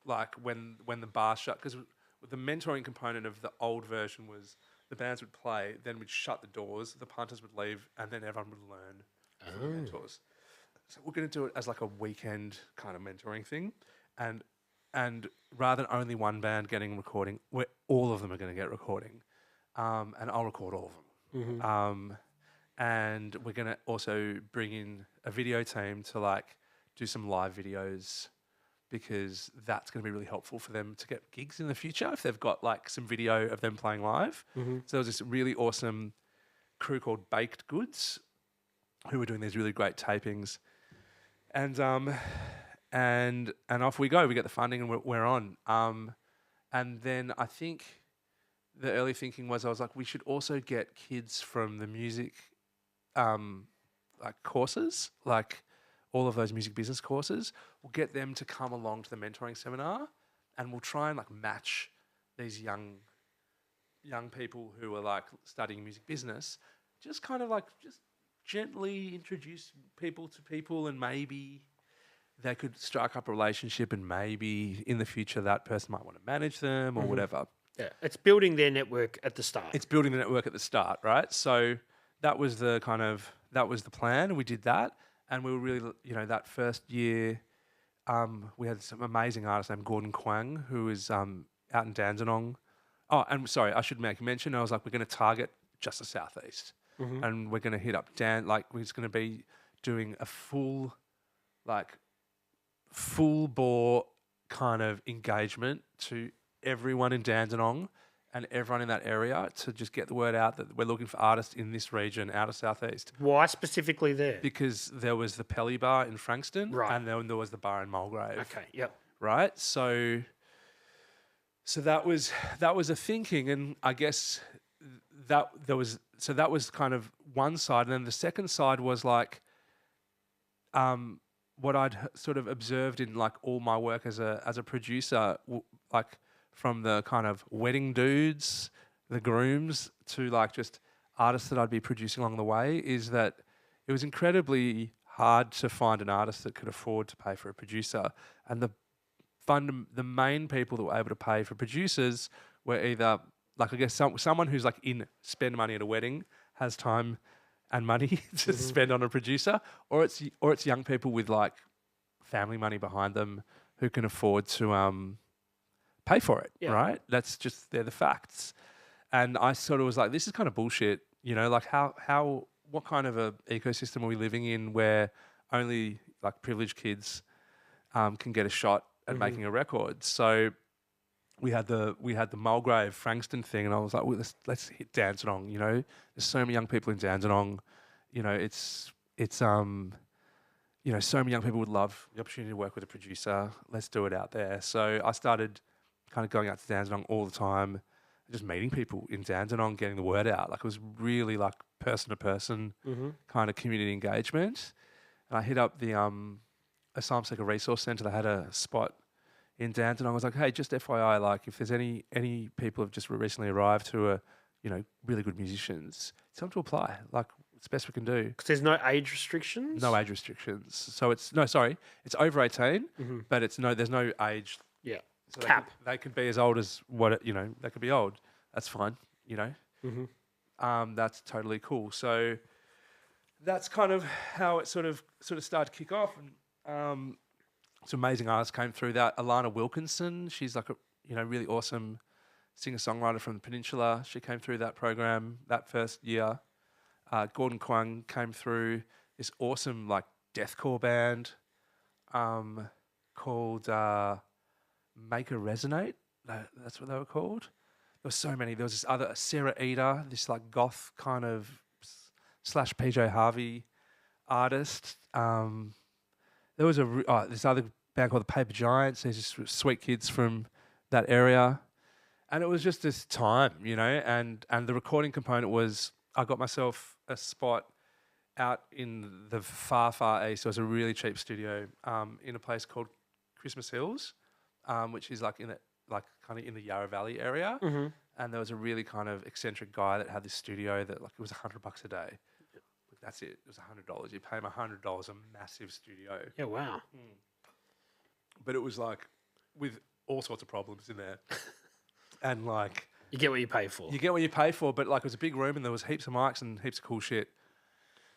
like when the bar shut, because the mentoring component of the old version was the bands would play, then we'd shut the doors, the punters would leave, and then everyone would learn from the mentors. So we're going to do it as like a weekend kind of mentoring thing, and rather than only one band getting recording, all of them are going to get recording, and I'll record all of them. And we're going to also bring in a video team to like do some live videos, because that's going to be really helpful for them to get gigs in the future if they've got like some video of them playing live. So there was this really awesome crew called Baked Goods who were doing these really great tapings, and off we go. We get the funding and we're on. And then I think the early thinking was, I was like, we should also get kids from the music like courses, like all of those music business courses. We'll get them to come along to the mentoring seminar, and we'll try and like match these young people who are like studying music business, just kind of like just gently introduce people to people, and maybe they could strike up a relationship, and maybe in the future that person might want to manage them or whatever. Yeah, it's building their network at the start. It's building the network at the start, right? So that was the plan, and we did that. And we were really, that first year, we had some amazing artists named Gordon Kwang, who is out in Dandenong. Oh, and sorry, I should make a mention. I was like, we're going to target just the southeast, and we're going to hit up we're just going to be doing a full bore kind of engagement to everyone in Dandenong and everyone in that area, to just get the word out that we're looking for artists in this region out of Southeast. Why specifically there? Because there was the Pelly Bar in Frankston, right, and then there was the bar in Mulgrave. Okay, yep. Right? So that was a thinking, and I guess that was kind of one side, and then the second side was like what I'd sort of observed in like all my work as a producer, like from the kind of wedding dudes, the grooms, to like just artists that I'd be producing along the way, is that it was incredibly hard to find an artist that could afford to pay for a producer. And the main people that were able to pay for producers were either, like, I guess someone who's like spend money at a wedding, has time and money to spend on a producer, or it's young people with like family money behind them who can afford to pay for it, right? They're the facts. And I sort of was like, this is kind of bullshit, like what kind of a ecosystem are we living in where only like privileged kids can get a shot at making a record? So we had the Mulgrave Frankston thing, and I was like, well, let's hit Dandenong. There's so many young people in Dandenong. It's so many young people would love the opportunity to work with a producer. Let's do it out there. So I started kind of going out to Dandenong all the time, just meeting people in Dandenong, getting the word out. Like, it was really like person to person kind of community engagement. And I hit up the Asylum Seeker Resource Centre. They had a spot in Dandenong. I was like, hey, just FYI, like if there's any people who've just recently arrived who are really good musicians, tell them to apply. Like, it's the best we can do. Because there's no age restrictions? No age restrictions. So it's over 18, but there's no age. Yeah. So Cap. They can be as old as they could be old. That's fine, That's totally cool. So that's kind of how it sort of started to kick off. And some amazing artists came through that. Alana Wilkinson, she's like a really awesome singer-songwriter from the Peninsula. She came through that program that first year. Gordon Kwang came through this awesome like deathcore band called Make a Resonate. That's what they were called. There were so many. There was this other Sarah Eder, this like goth kind of / PJ Harvey artist. There was this other band called the Paper Giants. There's just sweet kids from that area. And it was just this time, and the recording component was I got myself a spot out in the far, far east. It was a really cheap studio in a place called Christmas Hills, which is like kind of in the Yarra Valley area. Mm-hmm. And there was a really kind of eccentric guy that had this studio that like it was $100 a day. That's it. It was $100. You pay him $100, a massive studio. Yeah, wow. But it was like with all sorts of problems in there. And like you get what you pay for. You get what you pay for, but like it was a big room and there was heaps of mics and heaps of cool shit.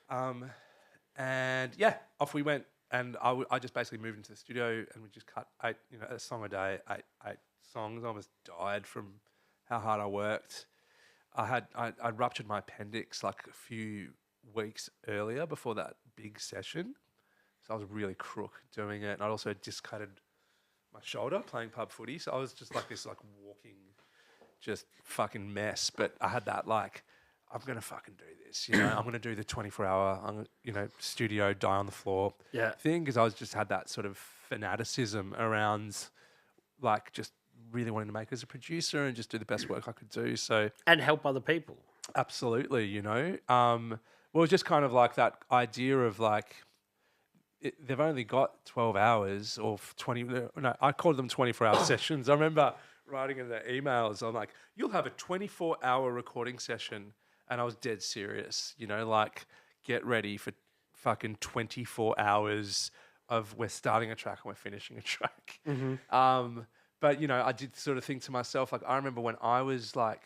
And yeah, off we went. And I just basically moved into the studio and we just cut a song a day, eight songs. I almost died from how hard I worked. I ruptured my appendix like a few weeks earlier before that big session. So I was really crook doing it. And I also discutted my shoulder playing pub footy. So I was just like this like walking just fucking mess. But I had that like, I'm going to fucking do this. I'm going to do the 24-hour, studio die on the floor thing. Because I just had that sort of fanaticism around like just really wanting to make it as a producer and just do the best work I could do. So and help other people. Absolutely, well, it was just kind of like that idea of like, they've only got 12 hours or 20. No, I called them 24-hour sessions. I remember writing in the emails, I'm like, you'll have a 24-hour recording session. And I was dead serious, like get ready for fucking 24 hours of we're starting a track and we're finishing a track. Mm-hmm. But, I did sort of think to myself, like, I remember when I was like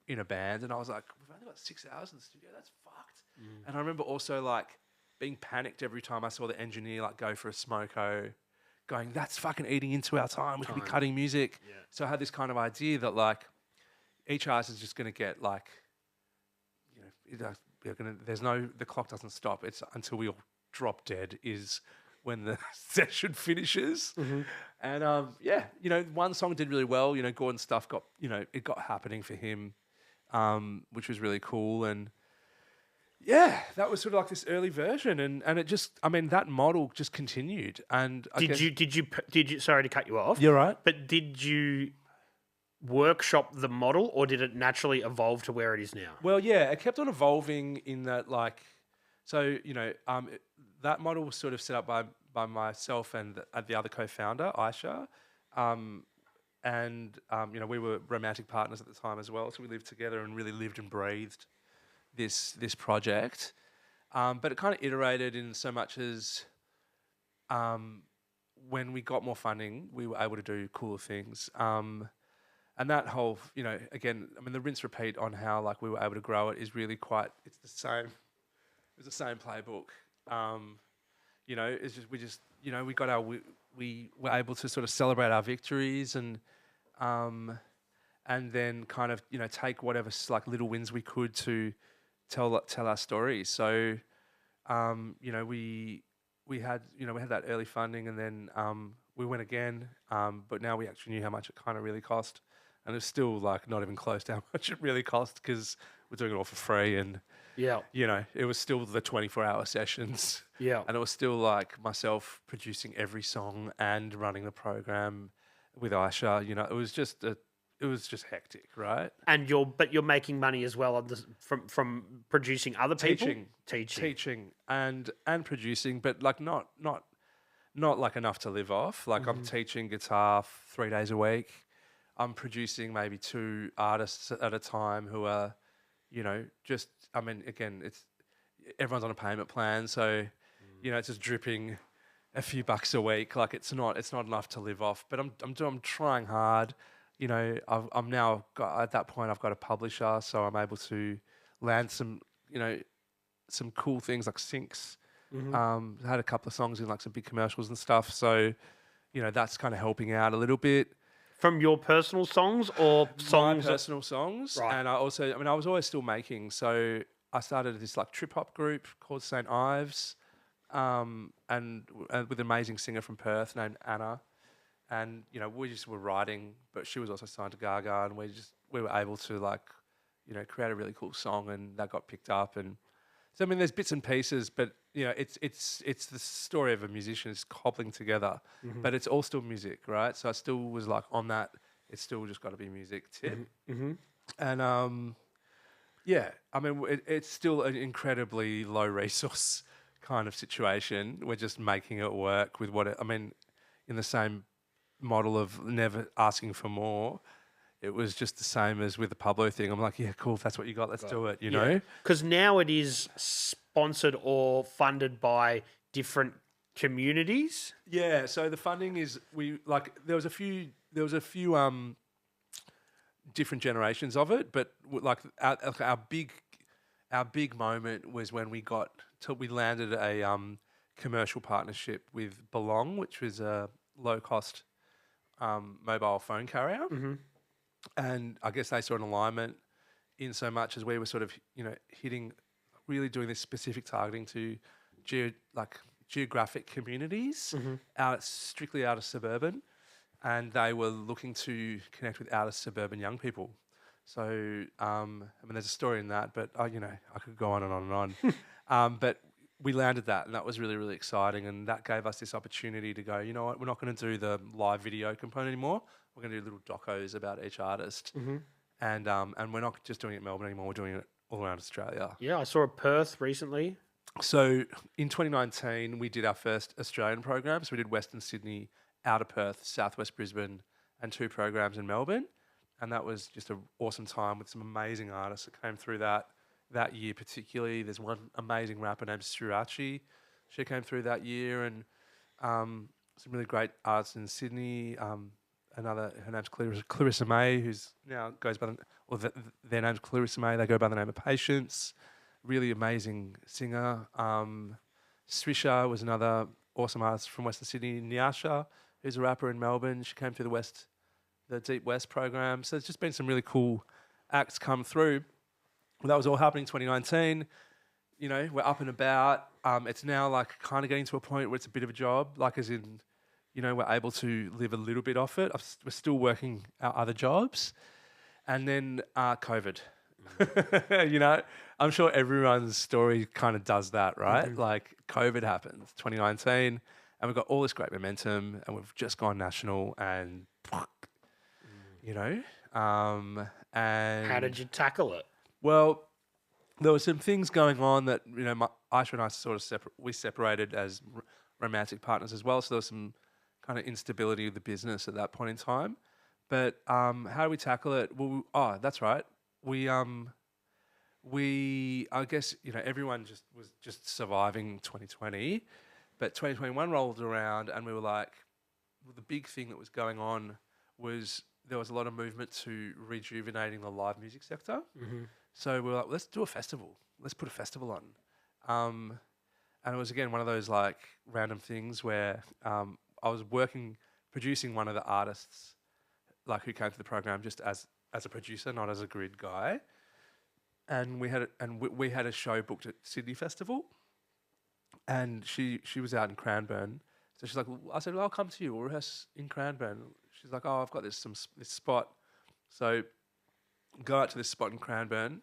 in a band and I was like, we've only got 6 hours in the studio. That's fucked. And I remember also like being panicked every time I saw the engineer like go for a smoko, going, that's fucking eating into our time. We could be cutting music. Yeah. So I had this kind of idea that like each artist is just going to get like, the clock doesn't stop. It's until we all drop dead is when the session finishes. Mm-hmm. And one song did really well. Gordon's stuff got, it got happening for him, which was really cool. And yeah, that was sort of like this early version, and it just, that model just continued. And did you? Sorry to cut you off. You're right. But did you workshop the model, or did it naturally evolve to where it is now? Well, yeah, it kept on evolving in that, like, so that model was sort of set up by myself and the other co-founder, Aisha, and we were romantic partners at the time as well, so we lived together and really lived and breathed this project. But it kind of iterated in so much as when we got more funding, we were able to do cooler things. And that whole, again, the rinse repeat on how like we were able to grow it is really quite, it's the same playbook. It's just, we got we were able to sort of celebrate our victories and then kind of, take whatever like little wins we could to tell our stories. So, we had that early funding and then we went again, but now we actually knew how much it kind of really cost. And it's still like not even close to how much it really cost because we're doing it all for free. And, it was still the 24-hour sessions. Yeah. And it was still like myself producing every song and running the program with Aisha. It was just hectic, right? And you're making money as well on from producing other people? Teaching and producing, but like not like enough to live off. Like I'm teaching guitar 3 days a week. I'm producing maybe 2 artists at a time who are, just, I mean, again, everyone's on a payment plan. So, it's just dripping a few bucks a week. Like it's not enough to live off, but I'm trying hard. I'm now at that point, I've got a publisher, so I'm able to land some, some cool things like syncs. I had a couple of songs in like some big commercials and stuff. So, that's kind of helping out a little bit. From your personal songs or songs? My personal songs. Right. And I was always still making. So I started this like trip hop group called St. Ives, and with an amazing singer from Perth named Anna. And, we just were writing, but she was also signed to Gaga, and we were able to like, create a really cool song, and that got picked up. And so, I mean, there's bits and pieces, but it's the story of a musician. It's cobbling together, but it's all still music, right? So I still was like on that. It's still just got to be music tip. And yeah, I mean, it's still an incredibly low resource kind of situation. We're just making it work with in the same model of never asking for more. It was just the same as with the Pablo thing. I'm like, yeah, cool. If that's what you got, let's do it. You know, because now it is sponsored or funded by different communities. Yeah. So the funding is there was a few different generations of it, but like our big moment was when we landed a commercial partnership with Belong, which was a low cost mobile phone carrier. And I guess they saw an alignment in so much as we were sort of, really doing this specific targeting to geographic communities strictly out of suburban. And they were looking to connect with out of suburban young people. So, there's a story in that, but, I could go on and on and on. But we landed that, and that was really, really exciting. And that gave us this opportunity to go, you know what, we're not going to do the live video component anymore. We're going to do little docos about each artist. And we're not just doing it in Melbourne anymore. We're doing it all around Australia. Yeah, I saw a Perth recently. So in 2019, we did our first Australian program. So we did Western Sydney, Outer Perth, Southwest Brisbane, and 2 programs in Melbourne. And that was just an awesome time with some amazing artists that came through that year particularly. There's one amazing rapper named Srirachi. She came through that year, and some really great artists in Sydney. Her name's Clarissa May, who's now goes by their name's Clarissa May. They go by the name of Patience. Really amazing singer. Srisha was another awesome artist from Western Sydney. Nyasha, who's a rapper in Melbourne. She came through the Deep West program. So there's just been some really cool acts come through. Well, that was all happening in 2019. We're up and about. It's now like kind of getting to a point where it's a bit of a job, like as in, we're able to live a little bit off it. We're still working our other jobs. And then COVID. I'm sure everyone's story kind of does that, right? Like COVID happened, 2019, and we've got all this great momentum, and we've just gone national, and and How did you tackle it? Well, there were some things going on that Aisha and I sort of we separated as romantic partners as well. So there was some kind of instability of the business at that point in time. But how do we tackle it? Well, that's right. We I guess everyone was just surviving 2020, but 2021 rolled around, and we were like, the big thing that was going on was there was a lot of movement to rejuvenating the live music sector. So we were like, let's do a festival. Let's put a festival on. And it was, again, one of those like random things where I was producing one of the artists like who came to the program just as a producer, not as a grid guy. And we had a show booked at Sydney Festival, and she was out in Cranbourne. So she's like, I said, well, I'll come to you. We'll rehearse in Cranbourne. She's like, I've got this spot. So go out to this spot in Cranbourne.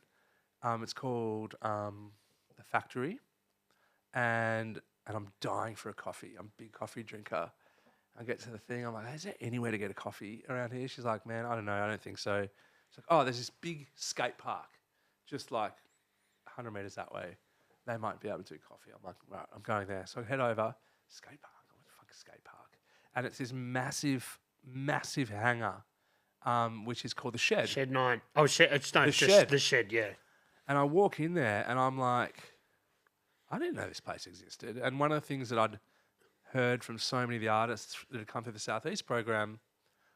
It's called The Factory, and I'm dying for a coffee. I'm a big coffee drinker. I get to the thing. I'm like, is there anywhere to get a coffee around here? She's like, man, I don't know. I don't think so. She's like, there's this big skate park just like 100 metres that way. They might be able to do coffee. I'm like, right, I'm going there. So I head over, skate park. What the fuck is skate park? And it's this massive, massive hangar which is called the Shed. Shed 9. Oh, Shed. It's no, The just Shed. the Shed. Yeah. And I walk in there and I'm like, I didn't know this place existed. And one of the things that I'd heard from so many of the artists that had come through the Southeast program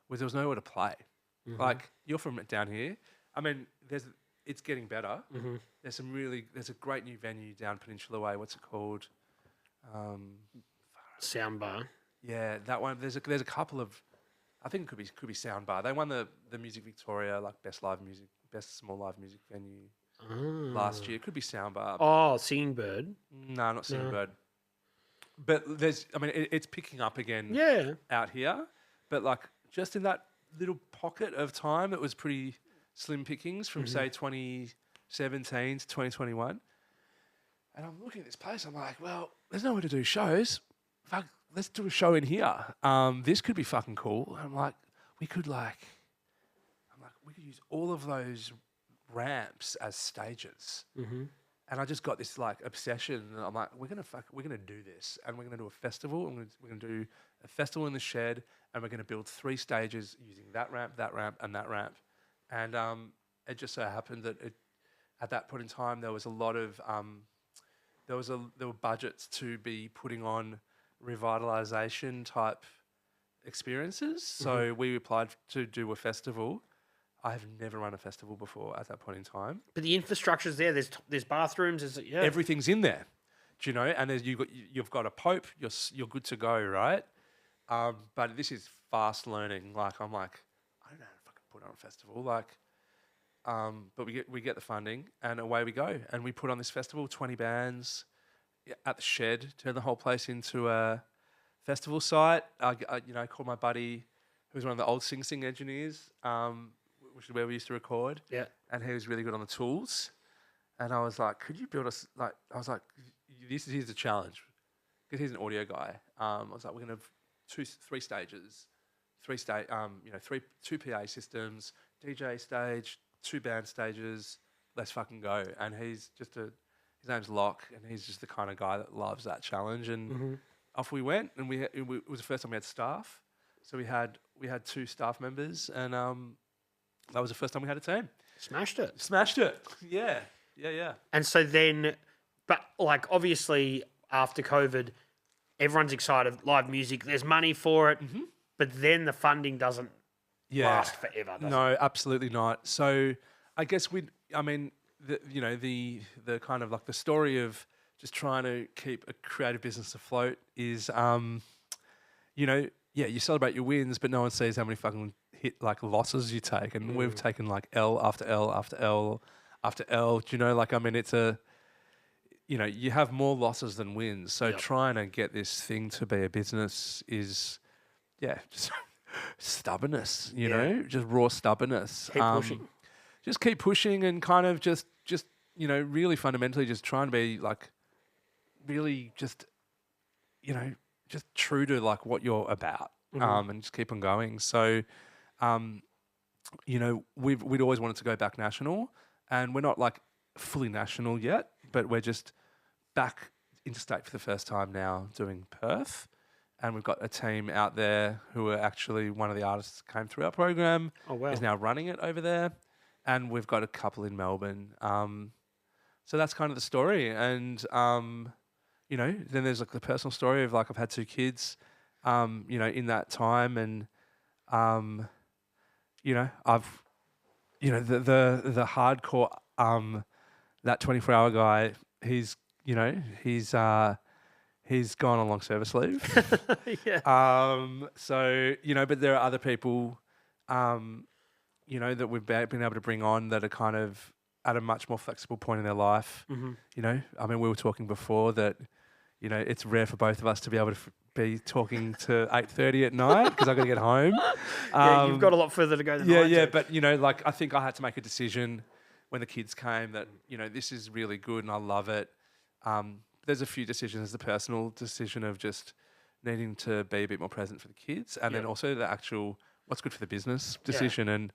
was there was nowhere to play. Like, you're from down here. I mean, it's getting better. There's a great new venue down Peninsula Way. What's it called? Soundbar. Yeah, that one. There's a couple of, I think it could be Soundbar. They won the Music Victoria like best small live music venue last year. It could be Soundbar. Oh, Singing Bird. No, not Singing Bird. But it's picking up again. Yeah. Out here, but like just in that little pocket of time, it was pretty slim pickings from say 2017 to 2021. And I'm looking at this place. I'm like, well, there's nowhere to do shows. Fuck, let's do a show in here. This could be fucking cool. And I'm like, we could use all of those ramps as stages. And I just got this like obsession. And I'm like, we're gonna do this, and we're gonna do a festival, and we're gonna do a festival in the Shed, and we're gonna build 3 stages using that ramp, and that ramp. And it just so happened that at that point in time there was a lot of there were budgets to be putting on revitalization type experiences. So we applied to do a festival. I have never run a festival before at that point in time. But the infrastructure's there. There's bathrooms. Everything's in there, do you know? And you've got a pope. You're good to go, right? But this is fast learning. Like I'm like, I don't know how to fucking put on a festival. Like, but we get the funding and away we go. And we put on this festival, 20 bands at the Shed, turn the whole place into a festival site. I called my buddy, who's one of the old Sing Sing engineers, which is where we used to record. Yeah. And he was really good on the tools. And I was like, could you build us, like, I was like, here's the challenge. Because he's an audio guy. I was like, we're going to have 3 stages, 2 PA systems, DJ stage, 2 band stages, let's fucking go. And he's just his name's Locke, and he's just the kind of guy that loves that challenge. And off we went, and it was the first time we had staff. So we had 2 staff members, and that was the first time we had a team. Smashed it. Yeah. And so then, but like obviously after COVID, everyone's excited. Live music, there's money for it, but then the funding doesn't last forever. Does No, absolutely not. So I guess the kind of like the story of just trying to keep a creative business afloat is, you celebrate your wins, but no one sees how many fucking losses you take. And we've taken like L after L after L after L. Do you know, like, I mean, it's you have more losses than wins. So trying to get this thing to be a business is, just stubbornness, you know, just raw stubbornness. Keep pushing. Just keep pushing and kind of just really fundamentally just trying to be like really just true to like what you're about, and just keep on going. So, we'd always wanted to go back national, and we're not like fully national yet, but we're just back interstate for the first time now doing Perth. And we've got a team out there who are actually one of the artists that came through our program. Oh, wow. Is now running it over there. And we've got a couple in Melbourne. So that's kind of the story. And, then there's like the personal story of like I've had 2 kids, in that time. And, the hardcore, that 24-hour guy, he's gone on long service leave. But there are other people, that we've been able to bring on that are kind of at a much more flexible point in their life. I mean, we were talking before that, it's rare for both of us to be able to be talking to 8:30 at night because I've got to get home. You've got a lot further to go than I do. But, I think I had to make a decision when the kids came that, this is really good and I love it. There's a few decisions, the personal decision of just needing to be a bit more present for the kids, and then also the actual what's good for the business decision. And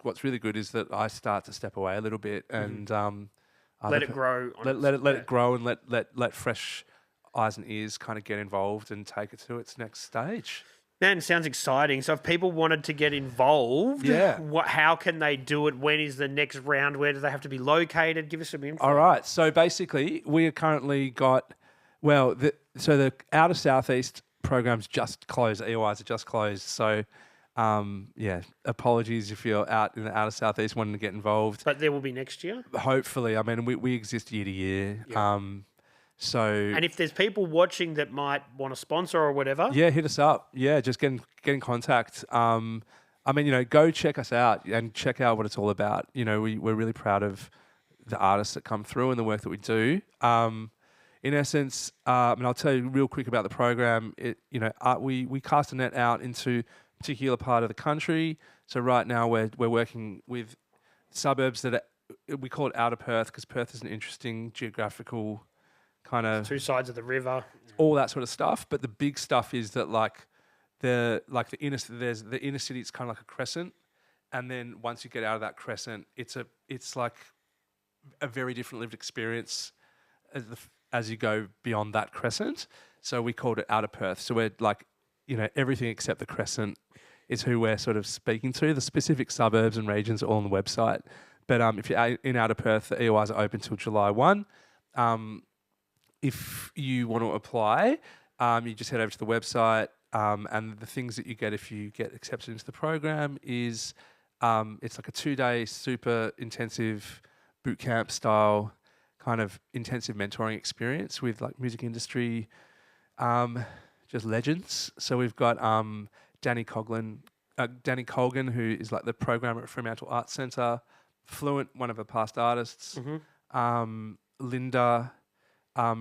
what's really good is that I start to step away a little bit and let it grow. Let it grow, and let fresh eyes and ears kind of get involved and take it to its next stage. Man, it sounds exciting. So if people wanted to get involved, how can they do it? When is the next round? Where do they have to be located? Give us some info. All right. So basically, we are currently got, the outer southeast program's just closed. EOIs are just closed. So, apologies if you're out in the outer southeast wanting to get involved. But there will be next year? Hopefully. I mean, we exist year to year. Yeah. And if there's people watching that might want to sponsor or whatever, hit us up. Yeah, just get in contact. Go check us out and check out what it's all about. We're really proud of the artists that come through and the work that we do. In essence, and I'll tell you real quick about the program. We cast a net out into a particular part of the country. So right now we're working with suburbs that we call it outer Perth because Perth is an interesting geographical kind of 2 sides of the river, all that sort of stuff. But the big stuff is that the inner city. It's kind of like a crescent, and then once you get out of that crescent, it's like a very different lived experience as you go beyond that crescent. So we called it outer Perth. So we're everything except the crescent is who we're sort of speaking to. The specific suburbs and regions are all on the website. But if you're in outer Perth, the EOIs are open till July 1. If you want to apply, you just head over to the website, and the things that you get if you get accepted into the program is it's like a 2-day super intensive boot camp style kind of intensive mentoring experience with like music industry just legends. So we've got Danny Colgan, who is like the programmer at Fremantle Arts Centre, Fluent, one of our past artists, Linda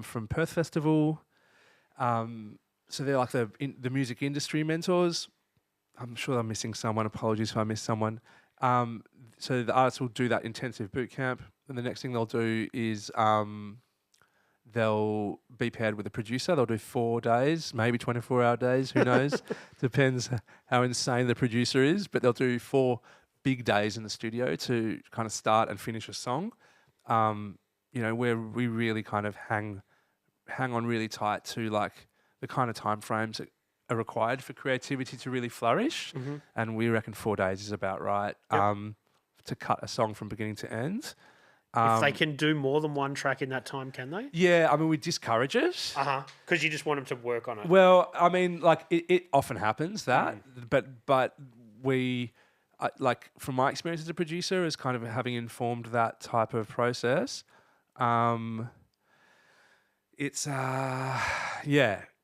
from Perth Festival. So they're like the music industry mentors. I'm sure I'm missing someone. Apologies if I missed someone. So the artists will do that intensive boot camp, and the next thing they'll do is they'll be paired with a producer. They'll do 4 days, maybe 24-hour days. Who knows? Depends how insane the producer is. But they'll do 4 big days in the studio to kind of start and finish a song. Where we really kind of hang on really tight to like the kind of time frames that are required for creativity to really flourish. And we reckon 4 days is about right to cut a song from beginning to end. If they can do more than 1 track in that time, can they? Yeah, I mean, we discourage it. Because you just want them to work on it. Well, I mean, like it often happens that, but we, from my experience as a producer, as kind of having informed that type of process, it's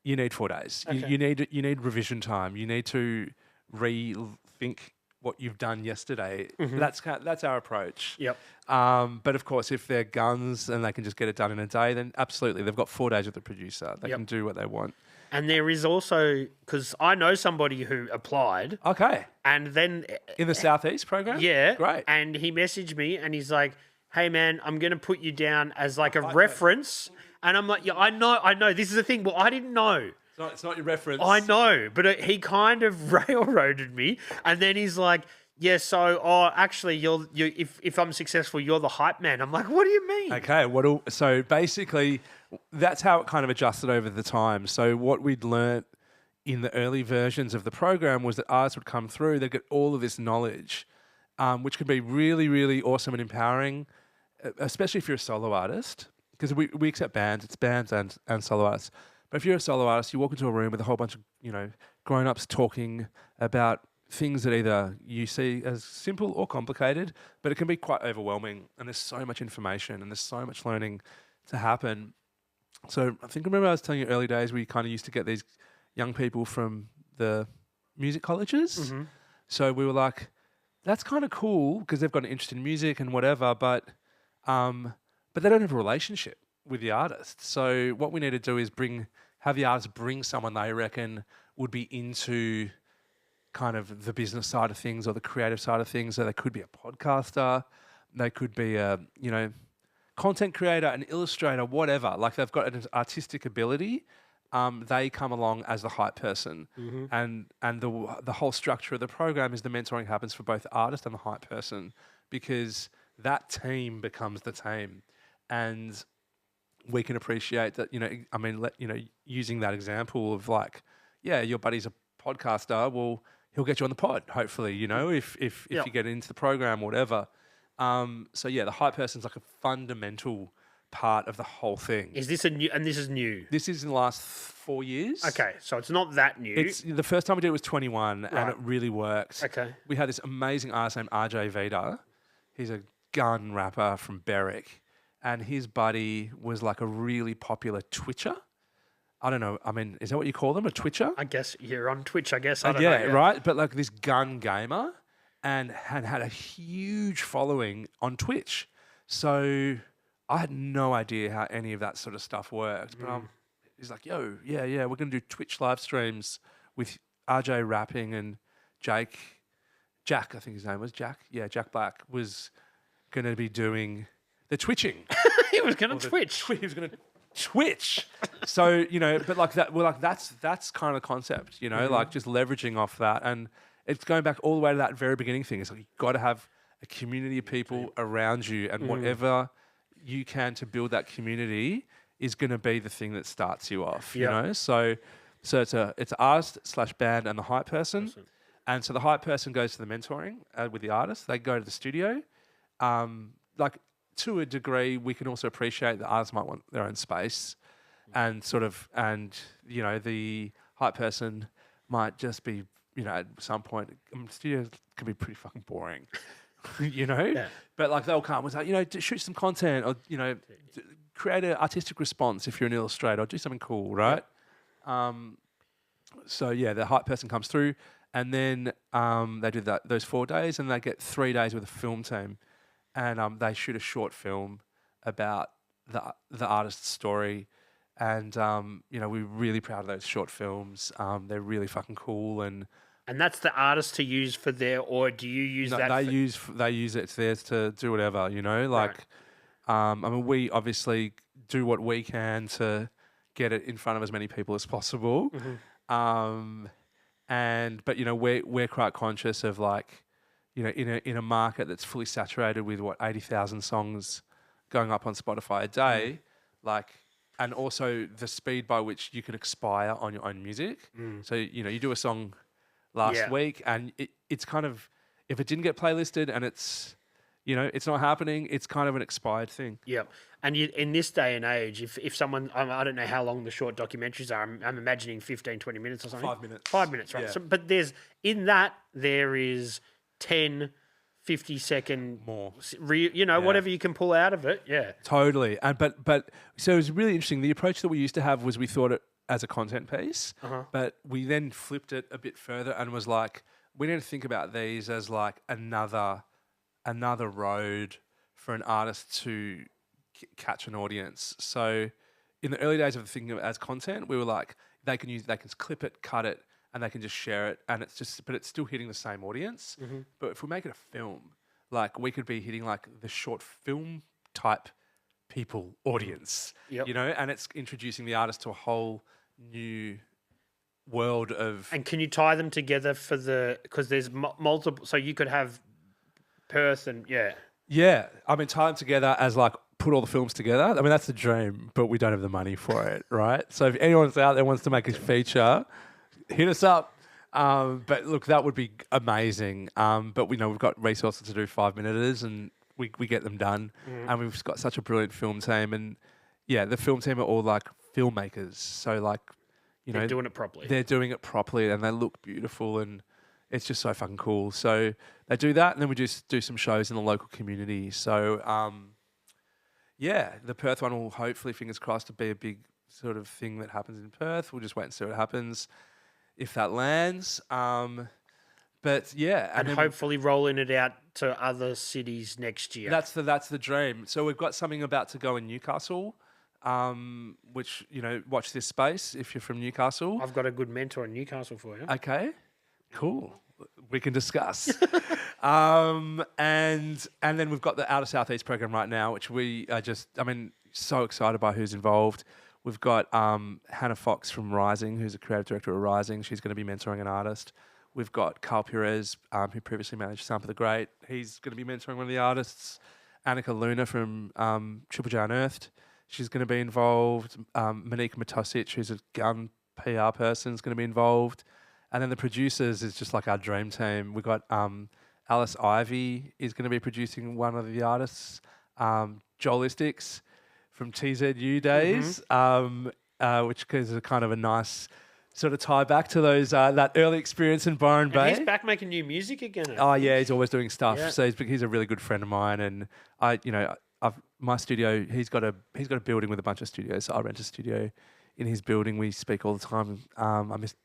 you need 4 days. Okay. You need revision time. You need to rethink what you've done yesterday. That's our approach. Yep. But of course, if they're guns and they can just get it done in a day, then absolutely, they've got 4 days with the producer. They can do what they want. And there is also, because I know somebody who applied. Okay. And then in the Southeast program? Yeah. Great. And he messaged me and he's like, "Hey man, I'm going to put you down as like a reference." And I'm like, "Yeah, I know. This is the thing. Well, I didn't know. It's not your reference. I know, but he kind of railroaded me, and then he's like, "Yeah, so actually, if I'm successful, you're the hype man." I'm like, "What do you mean?" Okay, so basically, that's how it kind of adjusted over the time. So what we'd learnt in the early versions of the program was that artists would come through, they'd get all of this knowledge, which could be really, really awesome and empowering, especially if you're a solo artist, because we accept bands, it's bands and solo artists. But if you're a solo artist, you walk into a room with a whole bunch of, grown-ups talking about things that either you see as simple or complicated, but it can be quite overwhelming. And there's so much information and there's so much learning to happen. So I remember I was telling you early days, we kind of used to get these young people from the music colleges. So we were like, that's kind of cool because they've got an interest in music and whatever, but they don't have a relationship with the artist. So what we need to do is have the artist bring someone they reckon would be into kind of the business side of things or the creative side of things. So they could be a podcaster, they could be a, content creator, an illustrator, whatever. Like they've got an artistic ability. They come along as the hype person. And the whole structure of the program is the mentoring happens for both the artist and the hype person, because that team becomes the team. And we can appreciate that, using that example of like, yeah, your buddy's a podcaster, well, he'll get you on the pod, hopefully, you know, if you get into the program or whatever. So yeah, the hype person's like a fundamental part of the whole thing. Is this a new? And this is new. This is in the last 4 years. Okay, so it's not that new. It's the first time we did it was 21, and it really worked. Okay. We had this amazing artist named RJ Vita. He's a gun rapper from Berwick, and his buddy was like a really popular Twitcher. I don't know. I mean, is that what you call them? A Twitcher? I guess you're on Twitch. I guess I don't yeah, know. right. But like this gun gamer, and had a huge following on Twitch. So I had no idea how any of that sort of stuff worked. But he's like, yo, yeah, we're going to do Twitch live streams with RJ rapping and Jack, I think his name was Jack. Yeah, Jack Black was going to be doing the twitching. He was going to Twitch. He was going to Twitch. So, you know, but like that, we're like, that's kind of the concept, you know, like just leveraging off that. And it's going back all the way to that very beginning thing. It's like, you've got to have a community of people around you, and whatever you can to build that community is going to be the thing that starts you off, you know? So it's artist/band and the hype person. And so the hype person goes to the mentoring with the artist. They go to the studio. Like to a degree, we can also appreciate the artists might want their own space, and you know, the hype person might just be, you know, at some point, studios can be pretty fucking boring, you know. Yeah. But like they'll come and say, you know, shoot some content, or you know, create an artistic response if you're an illustrator, or do something cool, right? Yeah. So yeah, the hype person comes through, and then they do those 4 days, and they get 3 days with a film team. And they shoot a short film about the artist's story, and you know, we're really proud of those short films. They're really fucking cool, and that's the artist to use for their, or do you use that? They use it. It's theirs to do whatever, you know. Like, I mean, we obviously do what we can to get it in front of as many people as possible, but you know, we're quite conscious of like, you know, in a market that's fully saturated with 80,000 songs going up on Spotify a day, like, and also the speed by which you can expire on your own music. So, you know, you do a song last week, and it's kind of, if it didn't get playlisted and it's, you know, it's not happening, it's kind of an expired thing. Yeah. And in this day and age, if someone, I don't know how long the short documentaries are, I'm imagining 15, 20 minutes or something. 5 minutes. 5 minutes, right? Yeah. So, but there is 10, 50-second more, you know, whatever you can pull out of it. Yeah, totally. And but so it was really interesting. The approach that we used to have was we thought it as a content piece, but we then flipped it a bit further and was like, we need to think about these as like another road for an artist to catch an audience. So in the early days of thinking of it as content, we were like, they can clip it, cut it, and they can just share it, and but it's still hitting the same audience. But if we make it a film, like we could be hitting like the short film type people audience, you know, and it's introducing the artist to a whole new world of. And can you tie them together because there's multiple, so you could have Perth and yeah. I mean, tie them together as like put all the films together. I mean, that's the dream, but we don't have the money for it, right? So if anyone's out there wants to make a feature, hit us up. But look, that would be amazing. But we know we've got resources to do 5-minuters, and we get them done. And we've got such a brilliant film team. And yeah, the film team are all like filmmakers. So like, you know, they're doing it properly. They're doing it properly, and they look beautiful, and it's just so fucking cool. So they do that, and then we just do some shows in the local community. So yeah, the Perth one will hopefully, fingers crossed, to be a big sort of thing that happens in Perth. We'll just wait and see what happens, if that lands. But yeah, and hopefully rolling it out to other cities next year. That's the dream. So we've got something about to go in Newcastle, which, you know, watch this space if you're from Newcastle. I've got a good mentor in Newcastle for you. Okay, cool. We can discuss. And then we've got the Outer Southeast program right now, which we are just, I mean, so excited by who's involved. We've got Hannah Fox from Rising, who's a creative director of Rising. She's going to be mentoring an artist. We've got Carl Perez, who previously managed Sample the Great. He's going to be mentoring one of the artists. Annika Luna from Triple J Unearthed. She's going to be involved. Monique Matosic, who's a gun PR person, is going to be involved. And then the producers is just like our dream team. We got Alice Ivy is going to be producing one of the artists, Joelistics from TZU days, which is a kind of a nice sort of tie back to those that early experience in Byron Bay. He's back making new music again. Yeah, he's always doing stuff. Yeah. So he's a really good friend of mine, and my studio. He's got a building with a bunch of studios. So I rent a studio in his building. We speak all the time. I missed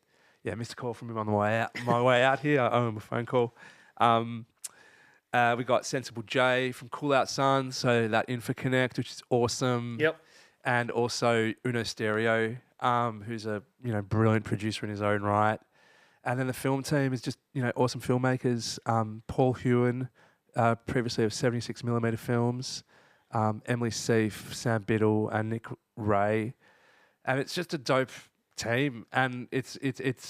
a call from him on the way out. My way out here, I owe him a phone call. We got Sensible J from Cool Out Sun, so that Info Connect, which is awesome. Yep. And also Uno Stereo, who's a brilliant producer in his own right. And then the film team is just awesome filmmakers. Paul Hewen, previously of 76mm Films, Emily Seif, Sam Biddle, and Nick Ray, and it's just a dope team. And it's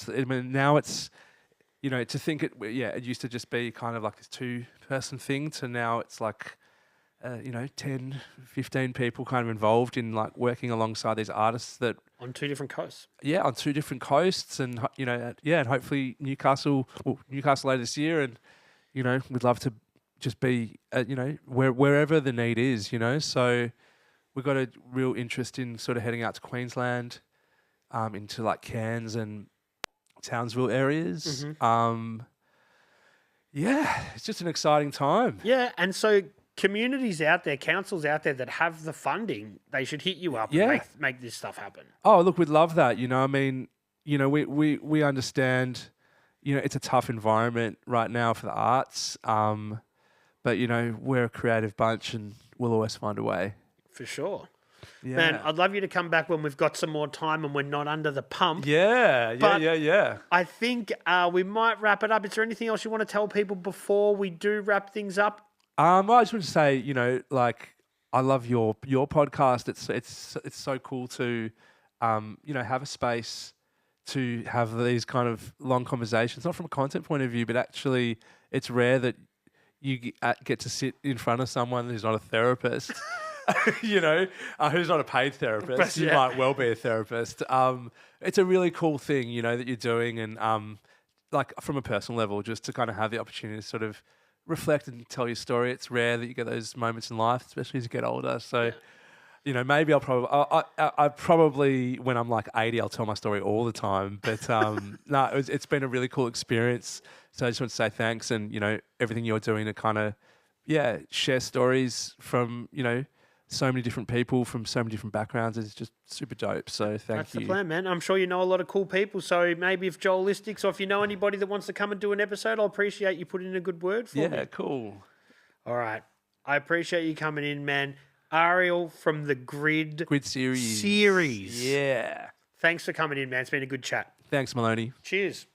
I mean, now it's to think it used to just be kind of like this 2-person thing to now it's like 10, 15 people kind of involved in like working alongside these artists that on 2 different coasts. Yeah, on 2 different coasts, and and hopefully Newcastle later this year, and we'd love to just be wherever the need is, So we've got a real interest in sort of heading out to Queensland, into like Cairns and Townsville areas. It's just an exciting time. Yeah, and so communities out there, councils out there that have the funding, they should hit you up and make this stuff happen. Oh, look, we'd love that. I mean, we understand, it's a tough environment right now for the arts. But, we're a creative bunch and we'll always find a way. For sure. Yeah. Man, I'd love you to come back when we've got some more time and we're not under the pump. Yeah. I think we might wrap it up. Is there anything else you want to tell people before we do wrap things up? I just want to say, I love your podcast. It's so cool to, have a space to have these kind of long conversations, not from a content point of view, but actually it's rare that you get to sit in front of someone who's not a therapist, who's not a paid therapist. But, you might well be a therapist. It's a really cool thing, that you're doing. And like from a personal level, just to kind of have the opportunity to sort of reflect and tell your story. It's rare that you get those moments in life, especially as you get older. So, maybe I probably when I'm like 80, I'll tell my story all the time. But no, it's been a really cool experience. So I just want to say thanks, and everything you're doing to kind of share stories from so many different people from so many different backgrounds is just super dope. So thank you. That's the plan, man. I'm sure you know a lot of cool people. So maybe if Joelistics, or if you know anybody that wants to come and do an episode, I'll appreciate you putting in a good word for me. Yeah, cool. All right. I appreciate you coming in, man. Ariel from the Grid series. Yeah. Thanks for coming in, man. It's been a good chat. Thanks, Maloney. Cheers.